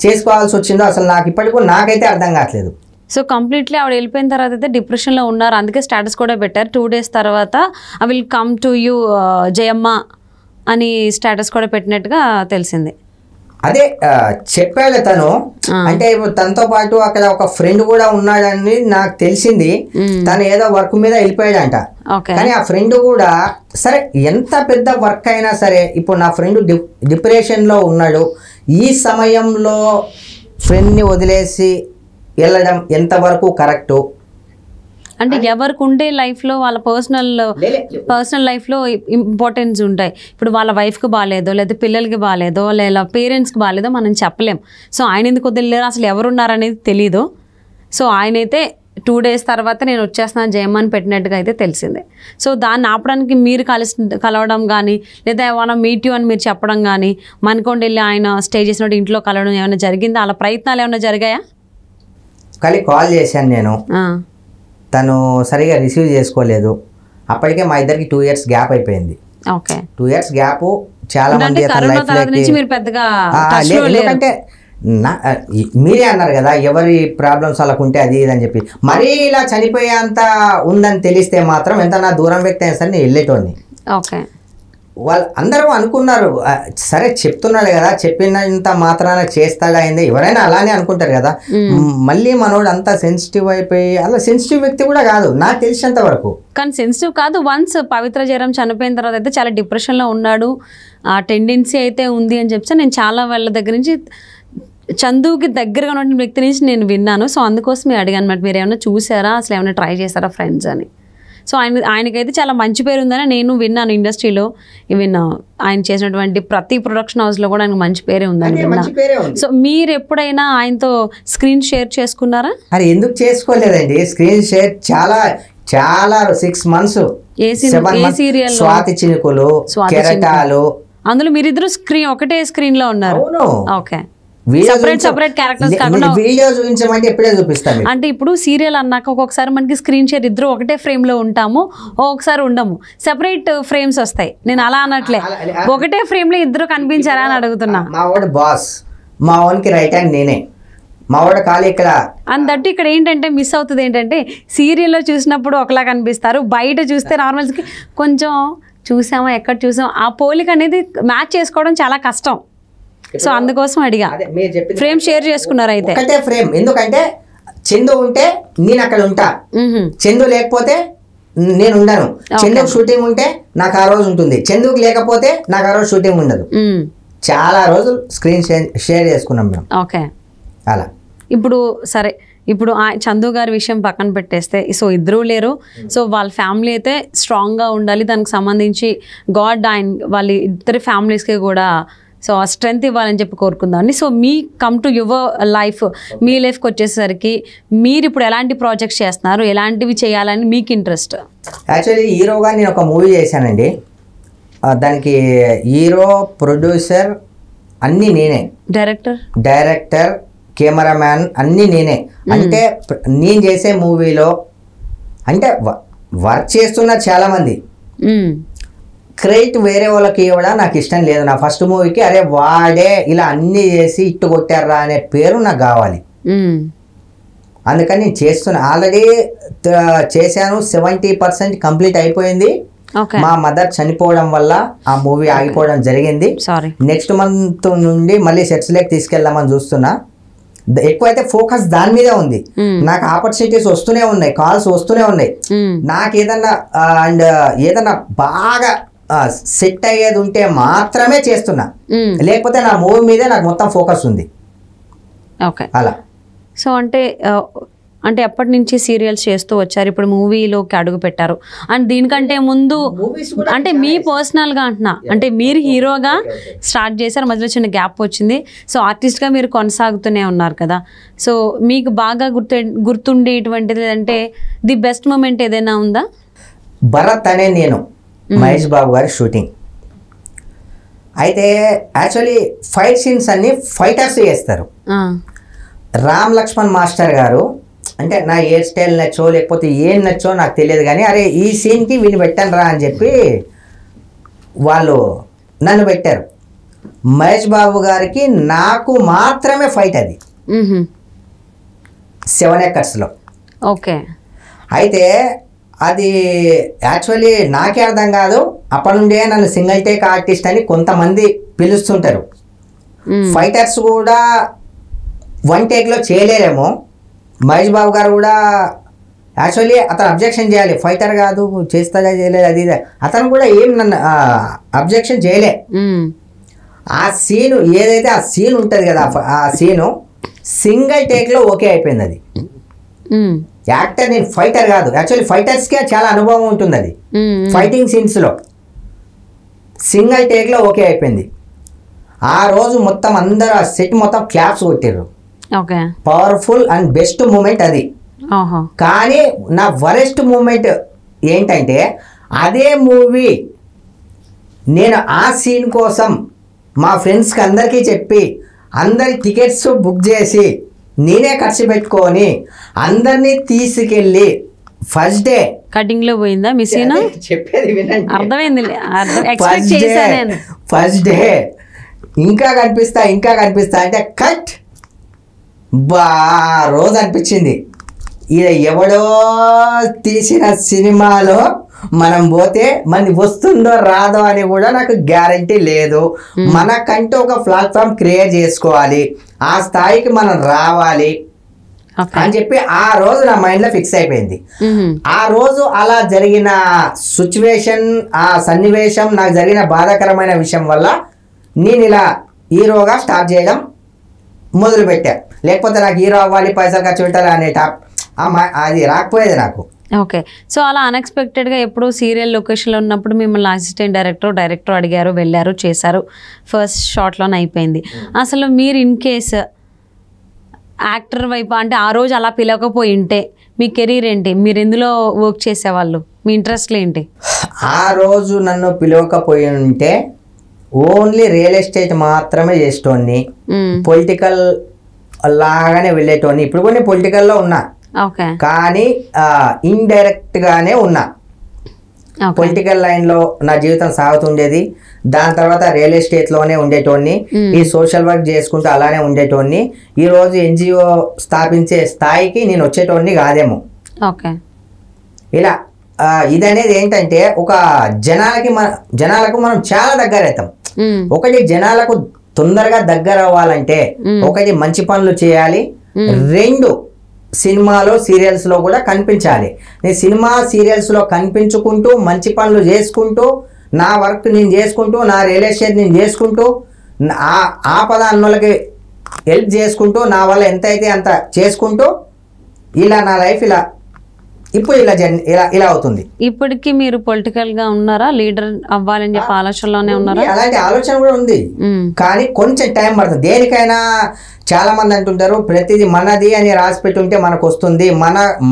చేసుకోవాల్సి వచ్చిందో అసలు నాకు ఇప్పటికీ నాకైతే అర్థం కావట్లేదు. సో కంప్లీట్లీ ఆవిడ వెళ్ళిపోయిన తర్వాత అయితే డిప్రెషన్లో ఉన్నారు, అందుకే స్టేటస్ కూడా పెట్టారు. 2 days తర్వాత I will come to you Jayamma అని స్టేటస్ కూడా పెట్టినట్టుగా తెలిసింది. అదే చెప్పాడు తను. అంటే తనతో పాటు అక్కడ ఒక ఫ్రెండ్ కూడా ఉన్నాడని నాకు తెలిసింది. తను ఏదో వర్క్ మీద వెళ్ళిపోయాడంట. కానీ ఆ ఫ్రెండ్ కూడా సరే ఎంత పెద్ద వర్క్ అయినా సరే ఇప్పుడు నా ఫ్రెండ్ డిప్రెషన్లో ఉన్నాడు, ఈ సమయంలో ఫ్రెండ్ని వదిలేసి వెళ్ళడం ఎంతవరకు కరెక్టు? అంటే ఎవరికి ఉండే లైఫ్లో వాళ్ళ పర్సనల్ లైఫ్లో ఇంపార్టెన్స్ ఉంటాయి. ఇప్పుడు వాళ్ళ వైఫ్కి బాగాలేదో లేదా పిల్లలకి బాగాలేదో లేదా పేరెంట్స్కి బాగాలేదో మనం చెప్పలేం. సో ఆయన ఎందుకు వదిలేరు, అసలు ఎవరున్నారనేది తెలీదు. సో ఆయనైతే 2 days తర్వాత నేను వచ్చేస్తున్నాను జయమ్మ అని పెట్టినట్టుగా అయితే తెలిసిందే. సో దాన్ని ఆపడానికి మీరు కలవడం కానీ లేదా ఏమైనా మీట్ యూ అని మీరు చెప్పడం కానీ, మనకొండ వెళ్ళి ఆయన స్టే చేసినట్టు ఇంట్లో కలవడం ఏమైనా జరిగిందా? అలా ప్రయత్నాలు ఏమైనా జరిగాయా? కానీ కాల్ చేశాను నేను, తను సరిగా రిసీవ్ చేసుకోలేదు. అప్పటికే మా ఇద్దరికి 2 years గ్యాప్ అయిపోయింది. 2 years గ్యాప్ చాలా మంది ఎందుకంటే మీరే అన్నారు కదా ఎవరి ప్రాబ్లమ్స్ వాళ్ళకు ఉంటే అది ఇది అని చెప్పి, మరీ ఇలా చనిపోయేంత ఉందని తెలిస్తే మాత్రం ఎంత నా దూరం వ్యక్తి అయినా సరే నేను వెళ్ళేటోడిని. వాళ్ళు అందరూ అనుకున్నారు సరే చెప్తున్నాడు కదా చెప్పినంత మాత్రాన చేస్తాడా అయింది, ఎవరైనా అలానే అనుకుంటారు కదా. మళ్ళీ మనోడు అంతా సెన్సిటివ్ అయిపోయి అలా సెన్సిటివ్ వ్యక్తి కూడా కాదు నాకు తెలిసినంత వరకు. కానీ సెన్సిటివ్ కాదు. వన్స్ పవిత్ర జయరామ్ చనిపోయిన తర్వాత అయితే చాలా డిప్రెషన్లో ఉన్నాడు, ఆ టెండెన్సీ అయితే ఉంది అని చెప్పి నేను చాలా వాళ్ళ దగ్గర నుంచి చందుకి దగ్గరగా ఉన్న వ్యక్తి నుంచి నేను విన్నాను. సో అందుకోసమే అడిగాను అనమాట, మీరు ఏమైనా చూసారా, అసలు ఏమైనా ట్రై చేశారా ఫ్రెండ్స్ అని. సో ఆయనకైతే చాలా మంచి పేరు ఉందని నేను విన్నాను ఇండస్ట్రీలో. ఈవెన్ ఆయన చేసినటువంటి ప్రతి ప్రొడక్షన్ హౌస్లో కూడా ఆయనకు మంచి పేరే ఉందని విన్నాను. సో మీరు ఎప్పుడైనా ఆయనతో స్క్రీన్ షేర్ చేసుకున్నారా? అరే ఎందుకు చేసుకోలేదండి, స్క్రీన్ షేర్ చాలా 6 months స్వాతి చినుకులు, కెరటాలు, అందులో మీరిద్దరు ఒకటే స్క్రీన్ లో ఉన్నారు. ఓకే, అంటే ఇప్పుడు సీరియల్ అన్నాక ఒక్కొక్కసారి మనకి స్క్రీన్ షేర్ ఇద్దరు ఒకటే ఫ్రేమ్ లో ఉంటాము, ఒక్కొక్కసారి ఉండము, సెపరేట్ ఫ్రేమ్స్ వస్తాయి. నేను అలా అనట్లే, ఒకటే ఫ్రేమ్ లో ఇద్దరు కనిపించారా అని అడుగుతున్నా. మా వాడు బాస్, మా వానికి రైట్ హ్యాండ్ నేనే, మా వాడు ఖాళీ ఇక్కడ. అందట్టు ఇక్కడ ఏంటంటే మిస్ అవుతుంది ఏంటంటే సీరియల్లో చూసినప్పుడు ఒకలా కనిపిస్తారు, బయట చూస్తే నార్మల్స్కి కొంచెం చూసామా ఎక్కడ చూసాం ఆ పోలిక అనేది మ్యాచ్ చేసుకోవడం చాలా కష్టం. సో అందుకోసం అడిగా, ఫ్రేమ్ షేర్ చేసుకున్నారు అయితే. ఒకటే ఫ్రేమ్, ఎందుకంటే చందు ఉంటే నేను అక్కడ ఉంటా, చందు లేకపోతే నేను ఉండను. చందుకు షూటింగ్ ఉంటే నాకు ఆ రోజు ఉంటుంది, చందుకు లేకపోతే నాకు ఆ రోజు షూటింగ్ ఉండదు. చాలా రోజులు స్క్రీన్ షేర్ చేసుకున్నాం మేము. ఓకే, అలా. ఇప్పుడు సరే, ఇప్పుడు చందు గారి విషయం పక్కన పెట్టేస్తే, సో ఇద్దరూ లేరు, సో వాళ్ళ ఫ్యామిలీ అయితే స్ట్రాంగ్గా ఉండాలి, దానికి సంబంధించి గాడ్ వాళ్ళ ఇద్దరి ఫ్యామిలీస్కి కూడా సో ఆ స్ట్రెంగ్త్ ఇవ్వాలని చెప్పి కోరుకుందామండి. సో మీ కమ్ టు యువర్ లైఫ్, మీ లైఫ్కి వచ్చేసరికి మీరు ఇప్పుడు ఎలాంటి ప్రాజెక్ట్స్ చేస్తున్నారు, ఎలాంటివి చేయాలని మీకు ఇంట్రెస్ట్? యాక్చువల్లీ హీరోగా నేను ఒక మూవీ చేశానండి, దానికి హీరో, ప్రొడ్యూసర్ అన్నీ నేనే, డైరెక్టర్, కెమెరామ్యాన్ అన్నీ నేనే. అంటే నేను చేసే మూవీలో అంటే వర్క్ చేస్తున్నారు చాలామంది. క్రెడిట్ వేరే వాళ్ళకి ఇవ్వడం నాకు ఇష్టం లేదు. నా ఫస్ట్ మూవీకి అరే వాడే ఇలా అన్నీ చేసి ఇట్టు కొట్టారా అనే పేరు నాకు కావాలి. అందుకని నేను చేస్తున్నా. ఆల్రెడీ చేశాను, 70% కంప్లీట్ అయిపోయింది. మా మదర్ చనిపోవడం వల్ల ఆ మూవీ ఆగిపోవడం జరిగింది. నెక్స్ట్ మంత్ నుండి మళ్ళీ సెట్స్ లేక తీసుకెళ్దామని చూస్తున్నా. ఎక్కువైతే ఫోకస్ దాని మీదే ఉంది. నాకు ఆపర్చునిటీస్ వస్తూనే ఉన్నాయి, కాల్స్ వస్తూనే ఉన్నాయి. నాకు ఏదన్నా ఏదన్నా బాగా సెట్ అయ్యేది ఉంటే మాత్రమే చేస్తున్నా, లేకపోతే నా మూవీ మీదే నాకు మొత్తం ఫోకస్ ఉంది. అలా. సో అంటే ఎప్పటి నుంచి సీరియల్స్ చేస్తూ వచ్చారు, ఇప్పుడు మూవీలోకి అడుగు పెట్టారు. అండ్ దీనికంటే ముందు అంటే మీ పర్సనల్గా అంటున్నా, అంటే మీరు హీరోగా స్టార్ట్ చేశారు, మధ్యలో చిన్న గ్యాప్ వచ్చింది. సో ఆర్టిస్ట్గా మీరు కొనసాగుతూనే ఉన్నారు కదా. సో మీకు బాగా గుర్తుండేటువంటిది అంటే ది బెస్ట్ మూమెంట్ ఏదైనా ఉందా? భరత్ అనే నేను మహేష్ బాబు గారి షూటింగ్ అయితే యాక్చువల్లీ ఫైట్ సీన్స్ అన్ని ఫైటర్స్ చేస్తారు. రామ్ లక్ష్మణ్ మాస్టర్ గారు అంటే నా హెయిర్ స్టైల్ నచ్చో లేకపోతే ఏం నచ్చో నాకు తెలియదు, కానీ అరే ఈ సీన్కి వీళ్ళు పెట్టాను రా అని చెప్పి వాళ్ళు నన్ను పెట్టారు. మహేష్ బాబు గారికి నాకు మాత్రమే ఫైట్ అది 7 acres. ఓకే. అయితే అది యాక్చువల్లీ నాకే అర్థం కాదు, అప్పటి నుండే నన్ను సింగిల్ టేక్ ఆర్టిస్ట్ అని కొంతమంది పిలుస్తుంటారు. ఫైటర్స్ కూడా 1 takeలో చేయలేరేమో. మహేష్ బాబు గారు కూడా యాక్చువల్లీ అతను అబ్జెక్షన్ చేయాలి, ఫైటర్ కాదు చేస్తాగా చేయలేదు అది ఇది. అతను కూడా ఏం నన్ను అబ్జెక్షన్ చేయలే. ఆ సీను ఏదైతే ఆ సీన్ ఉంటుంది కదా, ఆ సీను సింగిల్ టేక్లో ఓకే అయిపోయింది. అది యాక్టర్, నేను ఫైటర్ కాదు. యాక్చువల్లీ ఫైటర్స్కే చాలా అనుభవం ఉంటుంది అది ఫైటింగ్ సీన్స్లో. సింగిల్ టేక్లో ఓకే అయిపోయింది. ఆ రోజు మొత్తం అందరూ ఆ సెట్ మొత్తం క్లాప్స్ కొట్టారు. పవర్ఫుల్ అండ్ బెస్ట్ మూమెంట్ అది. కానీ నా వరెస్ట్ మూమెంట్ ఏంటంటే అదే మూవీ నేను ఆ సీన్ కోసం మా ఫ్రెండ్స్కి అందరికీ చెప్పి అందరి టికెట్స్ బుక్ చేసి నేనే ఖర్చు పెట్టుకొని అందరినీ తీసుకెళ్ళి ఫస్ట్ డే కటింగ్ లో పోయిందా మీ సీన్? చెప్పేది వినండి, అర్థమైంది. ఫస్ట్ డే ఇంకా కనిపిస్తా అంటే కట్ బా రోజు అనిపించింది ఇది ఎవడో తీసిన సినిమాలో మనం పోతే మన వస్తుందో రాదో అని కూడా నాకు గ్యారంటీ లేదు. మనకంటూ ఒక ప్లాట్ఫామ్ క్రియేట్ చేసుకోవాలి, ఆ స్థాయికి మనం రావాలి అని చెప్పి ఆ రోజు నా మైండ్లో ఫిక్స్ అయిపోయింది. ఆ రోజు అలా జరిగిన సిచ్యువేషన్, ఆ సన్నివేశం, నాకు జరిగిన బాధాకరమైన విషయం వల్ల నేను ఇలా హీరోగా స్టార్ట్ చేయడం మొదలుపెట్టా. లేకపోతే నాకు హీరో అవ్వాలి, పైసలు ఖర్చు పెట్టాలి అనే అది రాకపోయేది నాకు. ఓకే. సో అలా అన్ఎక్స్పెక్టెడ్గా ఎప్పుడు సీరియల్ లొకేషన్లో ఉన్నప్పుడు మిమ్మల్ని అసిస్టెంట్ డైరెక్టర్ అడిగారు, వెళ్ళారు, చేశారు, ఫస్ట్ షాట్లోనే అయిపోయింది. అసలు మీరు ఇన్ కేస్ యాక్టర్ వైపు అంటే ఆ రోజు అలా పిలవకపోయి ఉంటే మీ కెరీర్ ఏంటి? మీరు ఎందులో వర్క్ చేసేవాళ్ళు? మీ ఇంట్రెస్ట్లు ఏంటి? ఆ రోజు నన్ను పిలవకపోయి ఉంటే ఓన్లీ రియల్ ఎస్టేట్ మాత్రమే చేసేటోని, పొలిటికల్ లాగానే వెళ్ళేటోని. ఇప్పుడు కూడా పొలిటికల్లో ఉన్నా, కానీ ఇండైరెక్ట్ గానే ఉన్నా. పొలిటికల్ లైన్లో నా జీవితం సాగుతుండేది. దాని తర్వాత రియల్ ఎస్టేట్లోనే ఉండేటోని, ఈ సోషల్ వర్క్ చేసుకుంటూ అలానే ఉండేటోని. ఈరోజు ఎన్జిఓ స్థాపించే స్థాయికి నేను వచ్చేటోని కాదేమో. ఇలా ఇది అనేది ఏంటంటే ఒక జనాలకు మనం చాలా దగ్గర అవుతాం. ఒకటి జనాలకు తొందరగా దగ్గర అవ్వాలంటే ఒకటి మంచి పనులు చేయాలి, 2 సినిమాలో సీరియల్స్లో కూడా కనిపించాలి. నేను సినిమా సీరియల్స్లో కనిపించుకుంటూ మంచి పనులు చేసుకుంటూ నా వర్క్ నేను చేసుకుంటూ నా రియల్ ఎస్టేట్ నేను చేసుకుంటూ ఆపద అన్నోళ్ళకి హెల్ప్ చేసుకుంటూ నా వల్ల ఎంతైతే అంత చేసుకుంటూ ఇలా నా లైఫ్ ఇప్పుడు ఇలా అవుతుంది. ఇప్పటికి మీరు పొలిటికల్ గా ఉన్నారా? లీడర్ అవ్వాలని చెప్పి ఆలోచనలోనే ఉన్నారా? అలాంటి ఆలోచన కూడా ఉంది, కానీ కొంచెం టైం పడుతుంది. దేనికైనా చాలా మంది అంటుంటారు ప్రతిదీ మనది అని రాసి పెట్టుంటే మనకు వస్తుంది,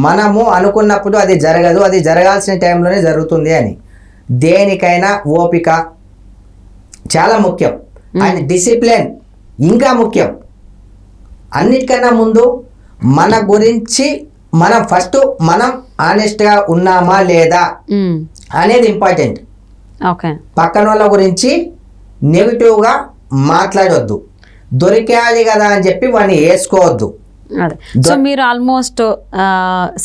మనము అనుకున్నప్పుడు అది జరగదు, అది జరగాల్సిన టైంలోనే జరుగుతుంది అని. దేనికైనా ఓపిక చాలా ముఖ్యం, అండ్ డిసిప్లిన్ ఇంకా ముఖ్యం. అన్నిటికన్నా ముందు మన గురించి మనం ఆనెస్ట్గా ఉన్నామా లేదా అనేది ఇంపార్టెంట్. ఓకే. పక్కన వాళ్ళ గురించి నెగిటివ్గా మాట్లాడొద్దు, దొరికాది కదా అని చెప్పి వాడిని వేసుకోవద్దు. అదే. సో మీరు ఆల్మోస్ట్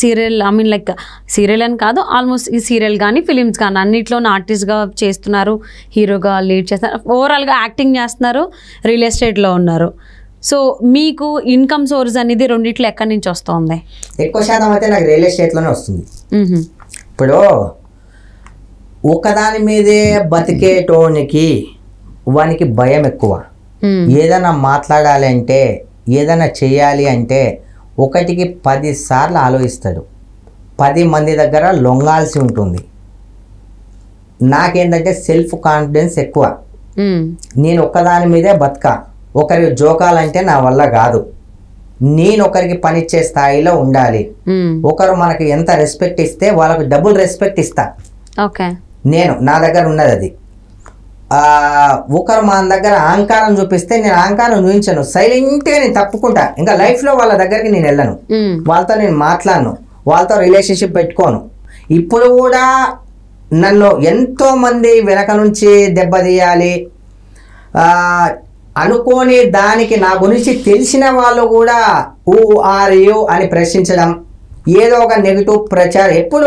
సీరియల్ లైక్ సీరియల్ అని కాదు, ఆల్మోస్ట్ ఈ సీరియల్ కానీ ఫిలిమ్స్ కానీ అన్నిట్లోనూ ఆర్టిస్ట్గా చేస్తున్నారు, హీరోగా లీడ్ చేస్తున్నారు, ఓవరాల్గా యాక్టింగ్ చేస్తున్నారు, రియల్ ఎస్టేట్లో ఉన్నారు. సో మీకు ఇన్కమ్ సోర్స్ అనేది రెండిట్లో ఎక్కడి నుంచి వస్తుంది? ఎక్కువ శాతం అయితే నాకు రియల్ ఎస్టేట్లోనే వస్తుంది. ఇప్పుడు ఒకదాని మీదే బతికేటోనికి వానికి భయం ఎక్కువ. ఏదైనా మాట్లాడాలి అంటే, ఏదైనా చేయాలి అంటే 1కి 10 సార్లు ఆలోచిస్తాడు, 10 మంది దగ్గర లొంగాల్సి ఉంటుంది. నాకేంటంటే సెల్ఫ్ కాన్ఫిడెన్స్ ఎక్కువ. నేను ఒక్కదాని మీదే బతక, ఒకరికి జోకాలంటే నా వల్ల కాదు. నేను ఒకరికి పనిచ్చే స్థాయిలో ఉండాలి. ఒకరు మనకి ఎంత రెస్పెక్ట్ ఇస్తే వాళ్ళకు డబుల్ రెస్పెక్ట్ ఇస్తా. ఓకే. నేను నా దగ్గర ఉన్నది అది. ఒకరు మన దగ్గర అహంకారం చూపిస్తే నేను అహంకారం చూపించను, సైలెంట్గా నేను తప్పుకుంటా. ఇంకా లైఫ్లో వాళ్ళ దగ్గరికి నేను వెళ్ళను, వాళ్ళతో నేను మాట్లాడను, వాళ్ళతో రిలేషన్షిప్ పెట్టుకోను. ఇప్పుడు కూడా నన్ను ఎంతోమంది వెనక నుంచి దెబ్బతీయాలి అనుకోని దానికి నా గురించి తెలిసిన వాళ్ళు కూడా హూ ఆర్ యూ అని ప్రశ్నించడం, ఏదో ఒక నెగిటివ్ ప్రచారం, ఎప్పుడు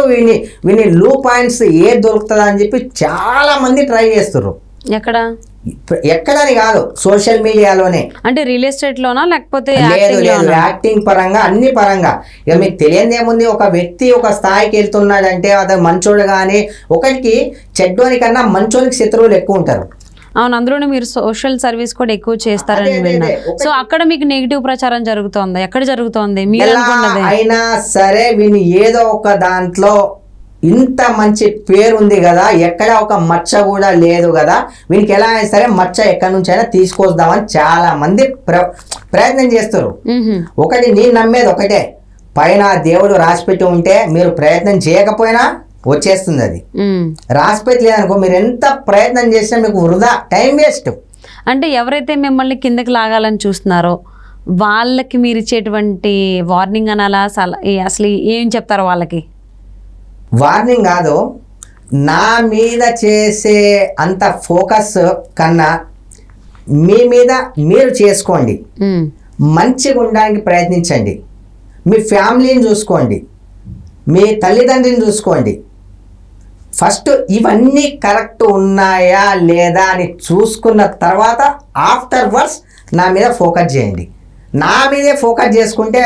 వీని లూ పాయింట్స్ ఏది దొరుకుతుందా అని చెప్పి చాలామంది ట్రై చేస్తున్నారు. ఎక్కడని కాదు, సోషల్ మీడియాలోనే. అంటే రియల్ ఎస్టేట్లోనా లేకపోతే లేదు, యాక్టింగ్ పరంగా, అన్ని పరంగా. ఇక మీకు తెలియదు ఏముంది, ఒక వ్యక్తి ఒక స్థాయికి వెళ్తున్నాడంటే అతను మంచోడు, కానీ ఒకరికి చెడ్డోని కన్నా మంచోనికి శత్రువులు ఎక్కువ ఉంటారు. అవును, అందులోనే మీరు సోషల్ సర్వీస్ కూడా ఎక్కువ చేస్తారని విన్నా. సో అక్కడ మీకు నెగిటివ్ ప్రచారం జరుగుతోంది, ఎక్కడ జరుగుతోంది మీరు అనుకున్నది? అయినా సరే వీని ఏదో ఒక దాంట్లో ఇంత మంచి పేరు ఉంది కదా, ఎక్కడ ఒక మచ్చ కూడా లేదు కదా, వీనికి ఎలా అయినా సరే మచ్చ ఎక్కడి నుంచి అయినా తీసుకొద్దామని చాలా మంది ప్రయత్నం చేస్తారు. ఒకటి నేను నమ్మేది ఒకటే, పైన దేవుడు రాసిపెట్టి ఉంటే మీరు ప్రయత్నం చేయకపోయినా వచ్చేస్తుంది. అది రాసిపెట్టి లేదనుకో, మీరు ఎంత ప్రయత్నం చేసినా మీకు వృధా, టైం వేస్ట్. అంటే ఎవరైతే మిమ్మల్ని కిందకి లాగాలని చూస్తున్నారో వాళ్ళకి మీరు ఇచ్చేటువంటి వార్నింగ్ అనాలా, అసలు ఏం చెప్తారో వాళ్ళకి? వార్నింగ్ కాదు, నా మీద చేసే అంత ఫోకస్ కన్నా మీ మీద మీరు చేసుకోండి, మంచిగా ఉండడానికి ప్రయత్నించండి, మీ ఫ్యామిలీని చూసుకోండి, మీ తల్లిదండ్రిని చూసుకోండి. ఫస్ట్ ఇవన్నీ కరెక్ట్ ఉన్నాయా లేదా అని చూసుకున్న తర్వాత ఆఫ్టర్ వర్డ్స్ నా మీద ఫోకస్ చేయండి. నా మీదే ఫోకస్ చేసుకుంటే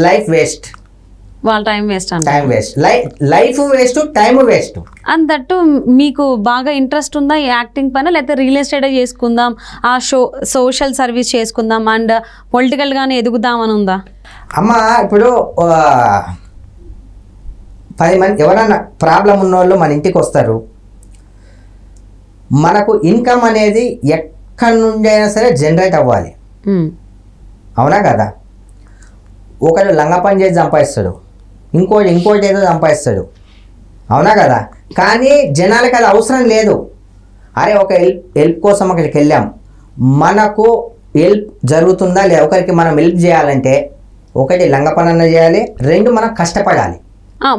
లైఫ్ వేస్ట్, వాళ్ళ time waste, time waste, life waste, time waste. అంతట్టు మీకు బాగా ఇంట్రెస్ట్ ఉందా ఈ యాక్టింగ్ పైన, లేకపోతే రియల్ ఎస్టేట్ చేసుకుందాం, ఆ సోషల్ సర్వీస్ చేసుకుందాం అండ్ పొలిటికల్గానే ఎదుగుదామని ఉందా? అమ్మ, ఇప్పుడు 10 మంది ఎవరైనా ప్రాబ్లం ఉన్నోళ్ళు మన ఇంటికి వస్తారు. మనకు ఇన్కమ్ అనేది ఎక్కడి నుండి అయినా సరే జనరేట్ అవ్వాలి, అవునా కదా? ఒకడు లంగ పని చేసి సంపాదిస్తాడు, ఇంకోటి ఏదో సంపాదిస్తాడు, అవునా కదా? కానీ జనాలకు అది అవసరం లేదు. అరే ఒక హెల్ప్ కోసం అక్కడికి వెళ్ళాం, మనకు హెల్ప్ జరుగుతుందా లేదా, ఒకరికి మనం హెల్ప్ చేయాలంటే ఒకటి లంగ పని అన్న చేయాలి, 2 మనం కష్టపడాలి.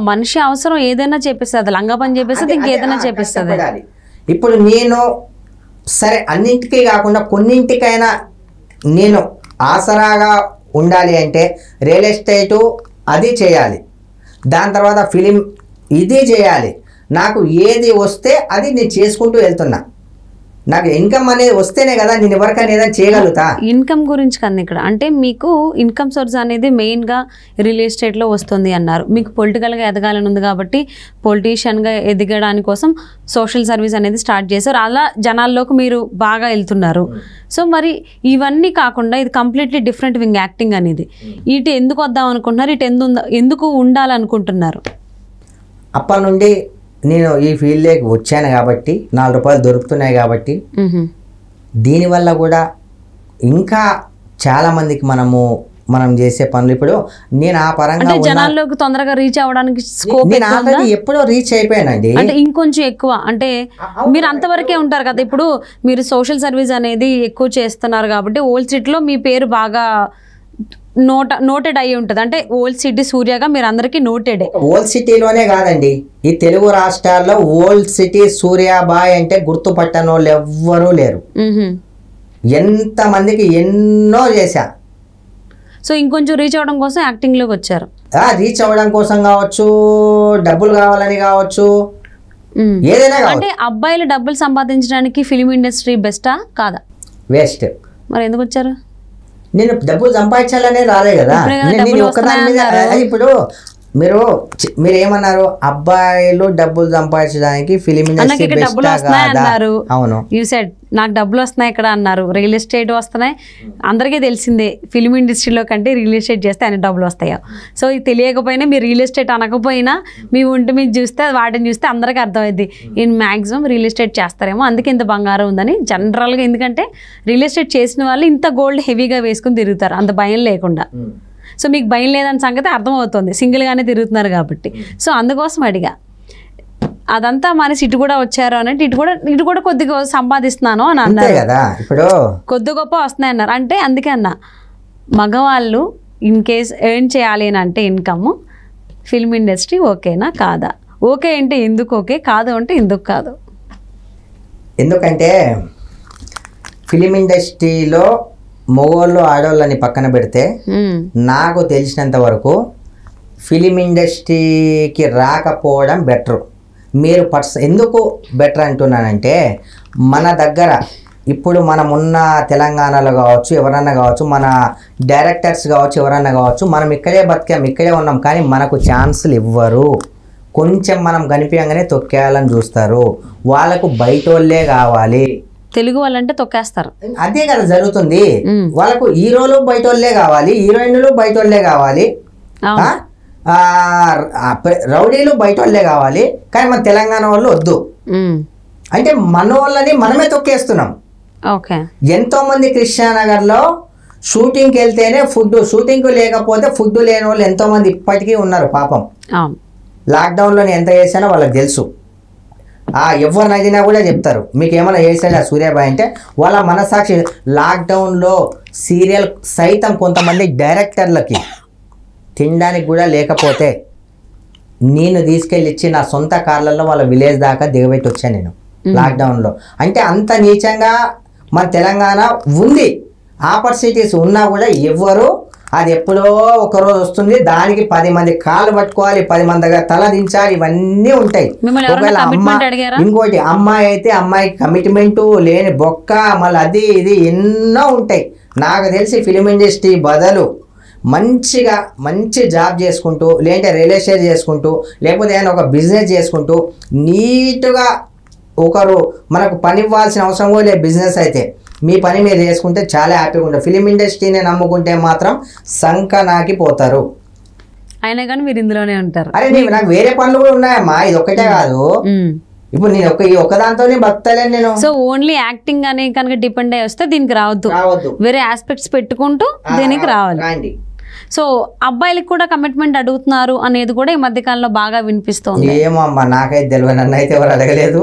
మనిషి అవసరం ఏదైనా చేపిస్తుంది, లంగ పని చేపిస్తుంది, ఇంకేదైనా చేపిస్తుంది. ఇప్పుడు నేను సరే అన్నింటికీ కాకుండా కొన్నింటికైనా నేను ఆసరాగా ఉండాలి అంటే రియల్ ఎస్టేటు అది చేయాలి, దాని తర్వాత ఫిలిం ఇది చేయాలి. నాకు ఏది వస్తే అది నేను చేసుకుంటూ వెళ్తున్నా. నాకు ఇన్కమ్ అనేది వస్తేనే కదా నేను ఎవరికైనా ఏదైనా చేయగలుగుతా. ఇన్కమ్ గురించి కన్నా ఇక్కడ అంటే మీకు ఇన్కమ్ సోర్స్ అనేది మెయిన్గా రియల్ ఎస్టేట్లో వస్తుంది అన్నారు. మీకు పొలిటికల్గా ఎదగాలని ఉంది కాబట్టి పొలిటీషియన్గా ఎదగడానికి కోసం సోషల్ సర్వీస్ అనేది స్టార్ట్ చేశారు. అలా జనాల్లోకి మీరు బాగా వెళ్తున్నారు. సో మరి ఇవన్నీ కాకుండా ఇది కంప్లీట్లీ డిఫరెంట్ వింగ్ యాక్టింగ్ అనేది. ఇటు ఎందుకు వద్దాం అనుకుంటున్నారు, ఇటు ఎందుకు ఉండాలనుకుంటున్నారు? అప్పటి నుండి నేను ఈ ఫీల్డ్లోకి వచ్చాను కాబట్టి, 4 రూపాయలు దొరుకుతున్నాయి కాబట్టి, దీనివల్ల కూడా ఇంకా చాలామందికి మనం చేసే పనులు ఇప్పుడు నేను ఆ పరంగా జనాల్లోకి తొందరగా రీచ్ అవ్వడానికి స్కోప్ నేను ఆల్రెడీ ఎప్పుడో రీచ్ అయిపోయానండి. అంటే ఇంకొంచెం ఎక్కువ అంటే మీరు అంతవరకే ఉంటారు కదా. ఇప్పుడు మీరు సోషల్ సర్వీస్ అనేది ఎక్కువ చేస్తున్నారు కాబట్టి ఓల్డ్ సిటీలో మీ పేరు బాగా నోటెడ్ అయ్యి ఉంటుంది, అంటే ఓల్డ్ సిటీ సూర్యగా మీరు అందరికీ నోటెడే. ఓల్డ్ సిటీలోనే కాదండి, ఈ తెలుగు రాష్ట్రాల్లో ఓల్డ్ సిటీ సూర్యాబాయ్ అంటే గుర్తుపట్టని వాళ్ళు ఎవ్వరూ లేరు. ఎంతమందికి ఎన్నో చేశా. సో ఇంకొంచెం రీచ్ అవ్వడం కోసం యాక్టింగ్లోకి వచ్చారు. రీచ్ అవ్వడం కోసం కావచ్చు, డబ్బులు కావాలని కావచ్చు, ఏదైనా అంటే అబ్బాయిలు డబ్బులు సంపాదించడానికి ఫిలిం ఇండస్ట్రీ బెస్టా కాదా? వేస్ట్. మరి ఎందుకు వచ్చారు? నేను డబ్బులు సంపాదించాలనే రాలే కదా, నేను ఒక్కదాని మీద. ఇప్పుడు మీరు ఏమన్నారు, అబ్బాయిలు డబ్బులు సంపాదించడానికి ఫిలిం ఇండస్ట్రీ బెస్టా కాదా? అవును, యూ సెడ్ నాకు డబ్బులు వస్తున్నాయి ఇక్కడ అన్నారు. రియల్ ఎస్టేట్ వస్తున్నాయి, అందరికీ తెలిసిందే ఫిలిం ఇండస్ట్రీలో కంటే రియల్ ఎస్టేట్ చేస్తే అన్ని డబ్బులు వస్తాయో. సో ఇది తెలియకపోయినా మీరు రియల్ ఎస్టేట్ అనకపోయినా మీ ఒంటి మీద చూస్తే వాటిని చూస్తే అందరికీ అర్థమైంది ఈయన మ్యాక్సిమం రియల్ ఎస్టేట్ చేస్తారేమో, అందుకే ఇంత బంగారం ఉందని జనరల్గా. ఎందుకంటే రియల్ ఎస్టేట్ చేసిన వాళ్ళు ఇంత గోల్డ్ హెవీగా వేసుకుని తిరుగుతారు అంత భయం లేకుండా. సో మీకు భయం లేదని సంగతి అర్థమవుతుంది, సింగిల్గానే తిరుగుతున్నారు కాబట్టి. సో అందుకోసం అడిగా. అదంతా మనసి ఇటు కూడా వచ్చారు అన్నట్టు ఇటు కూడా కొద్దిగా సంపాదిస్తున్నాను అని అన్నారు కదా, ఇప్పుడు కొద్ది గొప్ప వస్తున్నాయి అన్నారు. అంటే అందుకే అన్న మగవాళ్ళు ఇన్ కేస్ ఎర్న్ చేయాలి అని అంటే ఇన్కమ్, ఫిల్మ్ ఇండస్ట్రీ ఓకేనా కాదా? ఓకే అంటే ఎందుకు ఓకే, కాదు అంటే ఎందుకు కాదు? ఎందుకంటే ఫిలిం ఇండస్ట్రీలో మగవాళ్ళు ఆడవాళ్ళని పక్కన పెడితే నాకు తెలిసినంత వరకు ఫిలిం ఇండస్ట్రీకి రాకపోవడం బెటరు. మీరు ఎందుకు బెటర్ అంటున్నానంటే, మన దగ్గర ఇప్పుడు మనం ఉన్న తెలంగాణలో కావచ్చు, ఎవరన్నా కావచ్చు, మన డైరెక్టర్స్ కావచ్చు, ఎవరన్నా కావచ్చు, మనం ఇక్కడే బతికాం, ఇక్కడే ఉన్నాం, కానీ మనకు ఛాన్సులు ఇవ్వరు. కొంచెం మనం కనిపించగానే తొక్కేయాలని చూస్తారు. వాళ్ళకు బయట వాళ్ళే కావాలి. తెలుగు వాళ్ళంటే తొక్కేస్తారు. అదే కదా జరుగుతుంది. వాళ్ళకు హీరోలు బయట వాళ్ళే కావాలి, హీరోయిన్లు బయట వాళ్ళే కావాలి, రౌడీలు బయట వాళ్ళే కావాలి, కానీ మన తెలంగాణ వాళ్ళు వద్దు. అంటే మన వాళ్ళని మనమే తొక్కేస్తున్నాం. ఎంతో మంది కృష్ణానగర్లో షూటింగ్కి వెళ్తేనే ఫుడ్, షూటింగ్ లేకపోతే ఫుడ్ లేని వాళ్ళు ఎంతో మంది ఇప్పటికీ ఉన్నారు పాపం. లాక్డౌన్లో నేను ఎంత చేశానో వాళ్ళకి తెలుసు. ఎవరిని అడిగినా కూడా చెప్తారు మీకు ఏమైనా చేశాడా సూర్యాబాయ్ అంటే. వాళ్ళ మనసాక్షి. లాక్డౌన్లో సీరియల్ సైతం కొంతమంది డైరెక్టర్లకి తినడానికి కూడా లేకపోతే నేను తీసుకెళ్ళి ఇచ్చి నా సొంత కార్లలో వాళ్ళ విలేజ్ దాకా దిగబెట్టి వచ్చాను నేను లాక్డౌన్లో. అంటే అంత నీచంగా మన తెలంగాణ ఉంది. ఆపర్చునిటీస్ ఉన్నా కూడా ఎవ్వరు, అది ఎప్పుడో ఒకరోజు వస్తుంది, దానికి 10 మంది కాళ్ళు పట్టుకోవాలి, 10 మంది దగ్గర తల దించాలి, ఇవన్నీ ఉంటాయి. ఇంకోటి అమ్మాయి అయితే అమ్మాయికి కమిట్మెంటు లేని బొక్క, మళ్ళీ అది ఇది ఎన్నో ఉంటాయి. నాకు తెలిసి ఫిలిం ఇండస్ట్రీ బదులు మంచి జాబ్ చేసుకుంటూ, లేదంటే రియల్ ఎస్టేట్ చేసుకుంటూ, లేకపోతే ఏదైనా ఒక బిజినెస్ చేసుకుంటూ నీట్గా ఒకరు మనకు పని ఇవ్వాల్సిన అవసరం కూడా లేదు. బిజినెస్ అయితే మీ పని మీరు చేసుకుంటే చాలా హ్యాపీగా ఉంటుంది. ఫిలిం ఇండస్ట్రీని నమ్ముకుంటే మాత్రం సంకనాకి పోతారు. అయినా కానీ మీరు ఇందులోనే ఉంటారు. అరే నాకు వేరే పనులు కూడా ఉన్నాయమ్మా, ఇది ఒక్కటే కాదు. ఇప్పుడు నేను ఒక దాంతోనే బతలేను నేను. సో ఓన్లీ యాక్టింగ్ అని కనుక డిపెండ్ అయ్యి వస్తే దీనికి రావద్దు, వేరే ఆస్పెక్ట్స్ పెట్టుకుంటూ దీనికి రావాలి. సో అబ్బాయిలకు కూడా కమిట్మెంట్ అడుగుతున్నారు అనేది కూడా ఈ మధ్య కాలంలో బాగా వినిపిస్తుంది. ఏమో అమ్మా, నాకైతే తెలియదు, నన్ను అయితే ఎవరు అడగలేదు,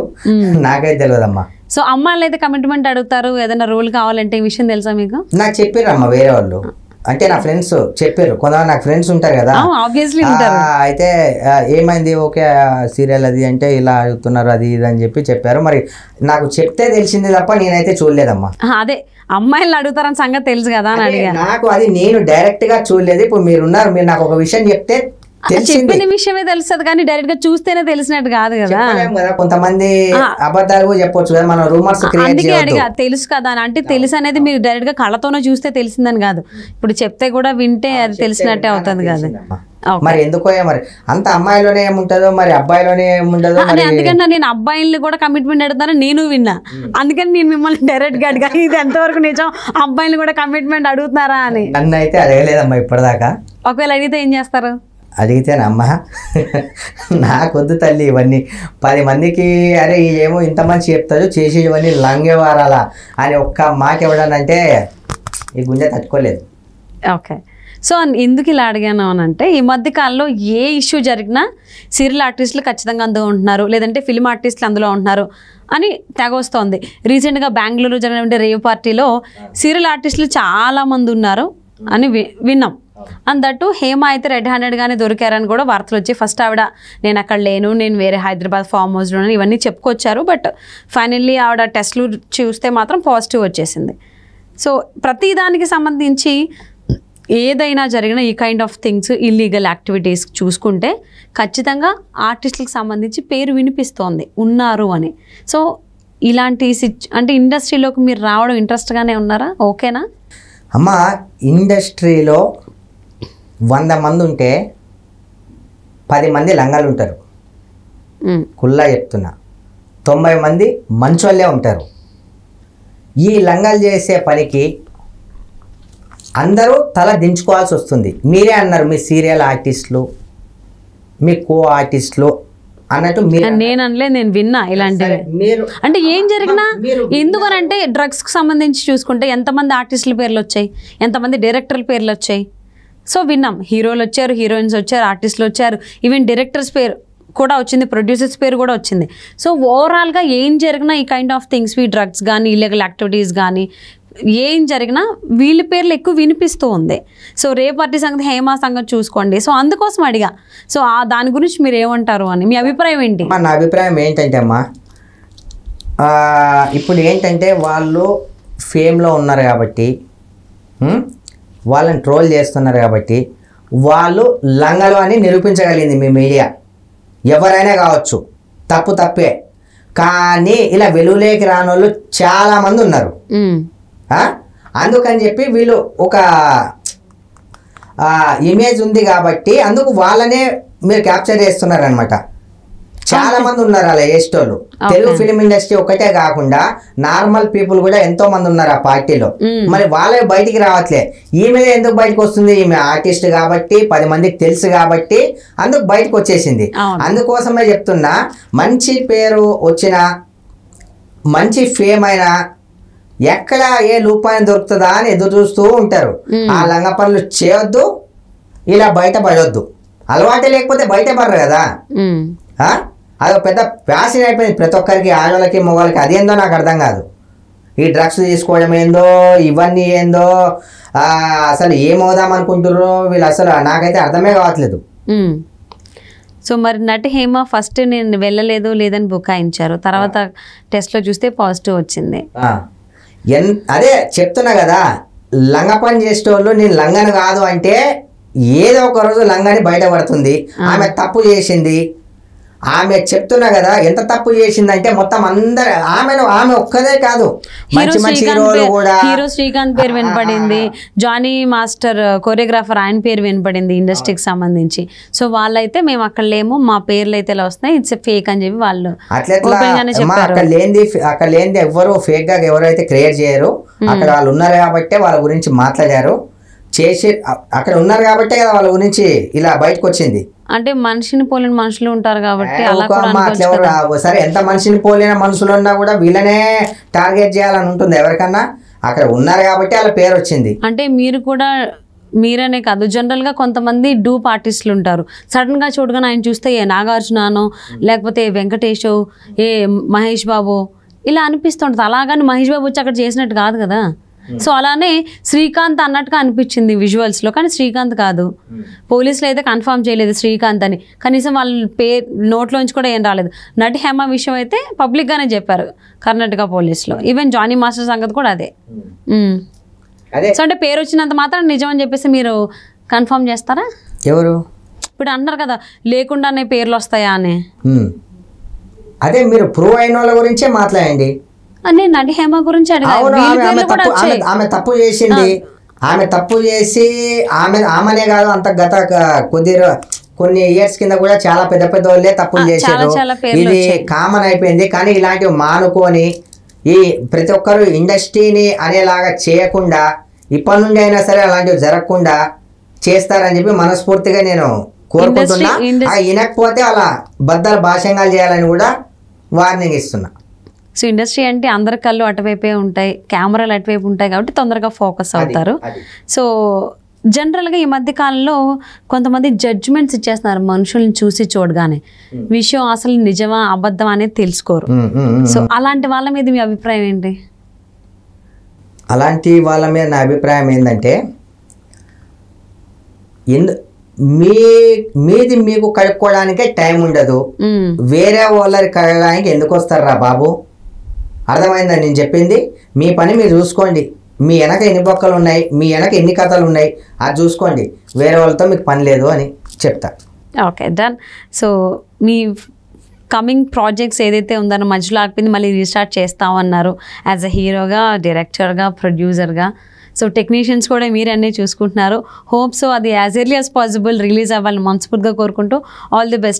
నాకైతే తెలియదమ్మా. సో అమ్మాయిలు అయితే కమిట్మెంట్ అడుగుతారు, ఏదైనా రోల్ కావాలంటే ఈ విషయం తెలుసా మీకు? నాకు చెప్పారమ్మా వేరే వాళ్ళు, అంటే నా ఫ్రెండ్స్ చెప్పారు. కొంతమంది నాకు ఫ్రెండ్స్ ఉంటారు కదా, అయితే ఏమైంది ఓకే సీరియల్ అది అంటే ఇలా అడుగుతున్నారు అది ఇది అని చెప్పారు. మరి నాకు చెప్తే తెలిసింది తప్ప నేనైతే చూడలేదమ్మా. అదే అమ్మాయిలు అడుగుతారని సంగతి తెలుసు కదా అని అడిగా. నాకు అది నేను డైరెక్ట్ గా చూడలేదు. ఇప్పుడు మీరున్నారు, మీరు నాకు ఒక విషయం చెప్తే చెప్పిన విషయమే తెలుస్తుంది కానీ డైరెక్ట్ గా చూస్తేనే తెలిసినట్టు కాదు కదా. కొంతమంది అబద్ధాలు చెప్పొచ్చు కదా, మనం రూమర్స్ అందుకే అడిగా తెలుసు కదా అని. అంటే తెలుసు అనేది మీరు డైరెక్ట్ గా కళ్ళతోనే చూస్తే తెలిసిందని కాదు, ఇప్పుడు చెప్తే కూడా వింటే అది తెలిసినట్టే అవుతుంది కదా. మరి ఎందుకో మరి అంత అమ్మాయిలోనే ఏముంటుందో మరి అబ్బాయిలోనే ఏముంటుందో. అందుకని నేను అబ్బాయిల్ని కూడా కమిట్మెంట్ అడుగుతాను నేను విన్నా, అందుకని నేను మిమ్మల్ని డైరెక్ట్ గా అడిగా ఇది ఎంతవరకు నిజం, అబ్బాయిలు కూడా కమిట్మెంట్ అడుగుతున్నారా అని. నన్ను అయితే అడగలేదమ్మా ఇప్పటిదాకా. ఒకవేళ అడిగితే ఏం చేస్తారు? అడిగితేనమ్మా నాకొద్దు తల్లి ఇవన్నీ. 10 మందికి అరే ఏమో ఇంత మంచి చెప్తారు చేసేవన్నీ లంగేవారాలా అని ఒక్క మాట ఇవ్వడానంటే ఈ గుండె తట్టుకోలేదు. ఓకే, సో ఎందుకు ఇలా అడిగాను అని అంటే ఈ మధ్య కాలంలో ఏ ఇష్యూ జరిగినా సీరియల్ ఆర్టిస్టులు ఖచ్చితంగా అందులో ఉంటున్నారు, లేదంటే ఫిల్మ్ ఆర్టిస్టులు అందులో ఉంటున్నారు అని తెగ వస్తోంది. రీసెంట్గా బెంగళూరు జరిగినటువంటి రేవ్ పార్టీలో సీరియల్ ఆర్టిస్టులు చాలామంది ఉన్నారు అని విన్నాం. అండ్ దట్టు హేమ అయితే రెడ్ హ్యాండెడ్గానే దొరికారని కూడా వార్తలు వచ్చి ఫస్ట్ ఆవిడ నేను అక్కడ లేను, నేను వేరే హైదరాబాద్ ఫామ్ హౌస్లో ఇవన్నీ చెప్పుకొచ్చారు. బట్ ఫైనల్లీ ఆవిడ టెస్ట్లు చూస్తే మాత్రం పాజిటివ్ వచ్చేసింది. సో ప్రతి దానికి సంబంధించి ఏదైనా జరిగిన ఈ kind of things illegal activities చూసుకుంటే ఖచ్చితంగా ఆర్టిస్టులకు సంబంధించి పేరు వినిపిస్తోంది ఉన్నారు అని. సో ఇలాంటి అంటే ఇండస్ట్రీలోకి మీరు రావడం ఇంట్రెస్ట్గానే ఉన్నారా? ఓకేనా అమ్మ? ఇండస్ట్రీలో 100 మంది ఉంటే 10 మంది లంగాలు ఉంటారు, కుల్లా చెప్తున్నా. 90 మంది మంచోళ్ళే ఉంటారు. ఈ లంగాలు చేసే పనికి అందరూ తల దించుకోవాల్సి వస్తుంది. మీరే అన్నారు మీ సీరియల్ ఆర్టిస్టులు, మీ కో ఆర్టిస్టులు అన్నట్టు. నేను అనలే, నేను విన్నా ఇలాంటివి. మీరు అంటే ఏం జరిగినా ఎందుకనంటే డ్రగ్స్కి సంబంధించి చూసుకుంటే ఎంతమంది ఆర్టిస్టుల పేర్లు వచ్చాయి, ఎంతమంది డైరెక్టర్ల పేర్లు వచ్చాయి. సో విన్నాం, హీరోలు వచ్చారు, హీరోయిన్స్ వచ్చారు, ఆర్టిస్టులు వచ్చారు, ఈవెన్ డైరెక్టర్స్ పేరు కూడా వచ్చింది, ప్రొడ్యూసర్స్ పేరు కూడా వచ్చింది. సో ఓవరాల్గా ఏం జరిగినా ఈ కైండ్ ఆఫ్ థింగ్స్, ఈ డ్రగ్స్ కానీ ఇల్లీగల్ యాక్టివిటీస్ కానీ ఏం జరిగినా వీళ్ళ పేర్లు ఎక్కువ వినిపిస్తూ ఉంది. సో రేపటి సంగతి, హేమ సంగతి చూసుకోండి. సో అందుకోసం అడిగా. సో దాని గురించి మీరు ఏమంటారు అని మీ అభిప్రాయం ఏంటి? నా అభిప్రాయం ఏంటంటే అమ్మా, ఇప్పుడు ఏంటంటే వాళ్ళు ఫేమ్లో ఉన్నారు కాబట్టి, వాళ్ళని ట్రోల్ చేస్తున్నారు కాబట్టి వాళ్ళు లంగలు అని నిరూపించగలిగింది మీ మీడియా. ఎవరైనా కావచ్చు, తప్పు తప్పే. కానీ ఇలా వెలుగులోకి రాని వాళ్ళు చాలామంది ఉన్నారు. అందుకని చెప్పి వీళ్ళు ఒక ఇమేజ్ ఉంది కాబట్టి అందుకు వాళ్ళనే మీరు క్యాప్చర్ చేస్తున్నారు అనమాట. చాలా మంది ఉన్నారు అలా చేసేటోళ్ళు. తెలుగు ఫిలిం ఇండస్ట్రీ ఒకటే కాకుండా నార్మల్ పీపుల్ కూడా ఎంతో మంది ఉన్నారు ఆ పార్టీలో. మరి వాళ్ళే బయటికి రావట్లే. ఈమె ఎందుకు బయటకు వస్తుంది? ఈమె ఆర్టిస్ట్ కాబట్టి, 10 మందికి తెలుసు కాబట్టి అందుకు బయటకు వచ్చేసింది. అందుకోసమే చెప్తున్నా, మంచి పేరు వచ్చిన, మంచి ఫేమ్ అయినా ఎక్కడ ఏ లూపాయిని దొరుకుతుందా అని ఎదురు చూస్తూ ఉంటారు. ఆ లంగ పనులు చేయొద్దు, ఇలా బయట పడొద్దు. అలవాటే లేకపోతే బయట పడరు కదా. అదొక పెద్ద ప్యాషన్ అయిపోయింది ప్రతి ఒక్కరికి, ఆడవాళ్ళకి మగవాళ్ళకి. అదేందో నాకు అర్థం కాదు. ఈ డ్రగ్స్ తీసుకోవడం ఏందో, ఇవన్నీ ఏందో, అసలు ఏమవుదాం అనుకుంటుర్రో వీళ్ళు, అసలు నాకైతే అర్థమే కావట్లేదు. సో మరి నటి హేమ ఫస్ట్ నేను వెళ్ళలేదు లేదని బుకాయించారు, తర్వాత టెస్ట్లో చూస్తే పాజిటివ్ వచ్చింది. అదే చెప్తున్నా కదా, లంగ పని చేసేటోళ్ళు నేను లంగను కాదు అంటే ఏదో ఒక రోజు లంగని బయటపడుతుంది. ఆమె తప్పు చేసింది, ఆమె చెప్తున్నా కదా ఎంత తప్పు చేసిందంటే మొత్తం అందరు ఆమె ఒక్కదే కాదు, మంచి మంచి హీరోలు కూడా. హీరో శ్రీకాంత్ పేరు వినపడింది, జానీ మాస్టర్ కొరియోగ్రాఫర్ ఆయన పేరు వినపడింది ఇండస్ట్రీకి సంబంధించి. సో వాళ్ళైతే మేము అక్కడ లేము, మా పేర్లు అయితే ఇలా వస్తున్నాయి, ఇట్స్ ఫేక్ అని చెప్పి వాళ్ళు అక్కడ లేనిది ఎవరు ఫేక్ గా ఎవరైతే క్రియేట్ చేయరు. అక్కడ వాళ్ళు ఉన్నారు కాబట్టే వాళ్ళ గురించి మాట్లాడారు, చేసి అక్కడ ఉన్నారు కాబట్టే కదా వాళ్ళ గురించి ఇలా బయటకు వచ్చింది. అంటే మనిషిని పోలిన మనుషులు ఉంటారు కాబట్టి సరే, ఎంత మనిషిని పోలిన మనుషులు ఉన్నా కూడా వీళ్ళనే టార్గెట్ చేయాలని ఉంటుంది ఎవరికన్నా. అక్కడ ఉన్నారు కాబట్టి వాళ్ళ పేరు వచ్చింది. అంటే మీరు కూడా, మీరనే కాదు, జనరల్గా కొంతమంది డూప్ ఆర్టిస్టులు ఉంటారు. సడన్గా చూడగానే ఆయన చూస్తే ఏ నాగార్జుననో లేకపోతే వెంకటేషో ఏ మహేష్ బాబు ఇలా అనిపిస్తుంటుంది. అలాగని మహేష్ బాబు వచ్చి అక్కడ చేసినట్టు కాదు కదా. సో అలానే శ్రీకాంత్ అన్నట్టుగా అనిపించింది విజువల్స్లో, కానీ శ్రీకాంత్ కాదు. పోలీసులు అయితే కన్ఫర్మ్ చేయలేదు శ్రీకాంత్ అని, కనీసం వాళ్ళ పేరు నోట్లోంచి కూడా ఏం రాలేదు. నటి హేమ విషయం అయితే పబ్లిక్గానే చెప్పారు కర్ణాటక పోలీసులో. ఈవెన్ జానీ మాస్టర్ సంగతి కూడా అదే. సో అంటే పేరు వచ్చినంత మాత్రం నిజం అని చెప్పేసి మీరు కన్ఫర్మ్ చేస్తారా? ఎవరు ఇప్పుడు అన్నారు కదా లేకుండానే పేర్లు వస్తాయా అని. అదే మీరు ప్రూవ్ అయిన వాళ్ళ గురించే మాట్లాడండి. నేను నటి హేమ గురించి ఆమె తప్పు చేసింది, ఆమె తప్పు చేసి ఆమెనే కాదు, అంత గత కొన్ని ఇయర్స్ కింద కూడా చాలా పెద్ద పెద్ద వాళ్ళే తప్పులు చేశారు. ఇది కామన్ అయిపోయింది. కానీ ఇలాంటివి మానుకొని ఈ ప్రతి ఒక్కరు ఇండస్ట్రీని అనేలాగా చేయకుండా ఇప్పటి నుండి అయినా సరే అలాంటివి జరగకుండా చేస్తారని చెప్పి మనస్ఫూర్తిగా నేను కోరుకుంటున్నా. వినకపోతే అలా బద్దలు భాషంగాలు చేయాలని కూడా వార్నింగ్ ఇస్తున్నా. సో ఇండస్ట్రీ అంటే అందరి కళ్ళు అటువైపే ఉంటాయి, కెమెరాలు అటువైపు ఉంటాయి కాబట్టి తొందరగా ఫోకస్ అవుతారు. సో జనరల్గా ఈ మధ్య కాలంలో కొంతమంది జడ్జిమెంట్స్ ఇచ్చేస్తున్నారు మనుషుల్ని చూసి చూడగానే, విషయం అసలు నిజమా అబద్ధం అనేది తెలుసుకోరు. సో అలాంటి వాళ్ళ మీద మీ అభిప్రాయం ఏంటి? అలాంటి వాళ్ళ మీద నా అభిప్రాయం ఏంటంటే, మీది మీకు కడుక్కోవడానికే టైం ఉండదు, వేరే వాళ్ళకి కడగడానికి ఎందుకు వస్తారా బాబు? అర్థమైందా నేను చెప్పింది? మీ పని మీరు చూసుకోండి, మీ వెనక ఎన్ని బొక్కలు ఉన్నాయి, మీ వెనక ఎన్ని కథలు ఉన్నాయి, అది చూసుకోండి, వేరే వాళ్ళతో మీకు పని లేదు అని చెప్తా. Okay, done. సో మీ కమింగ్ ప్రాజెక్ట్స్ ఏదైతే ఉందన్న మధ్యలో ఆగిపోయింది, మళ్ళీ రీస్టార్ట్ చేస్తామన్నారు యాజ్ అ హీరోగా, డైరెక్టర్గా, ప్రొడ్యూసర్గా. సో టెక్నీషియన్స్ కూడా మీరు అన్నీ చూసుకుంటున్నారు. హోప్ సో అది as early as possible release అవ్వాలని మనస్ఫూర్తిగా కోరుకుంటూ ఆల్ ది బెస్ట్.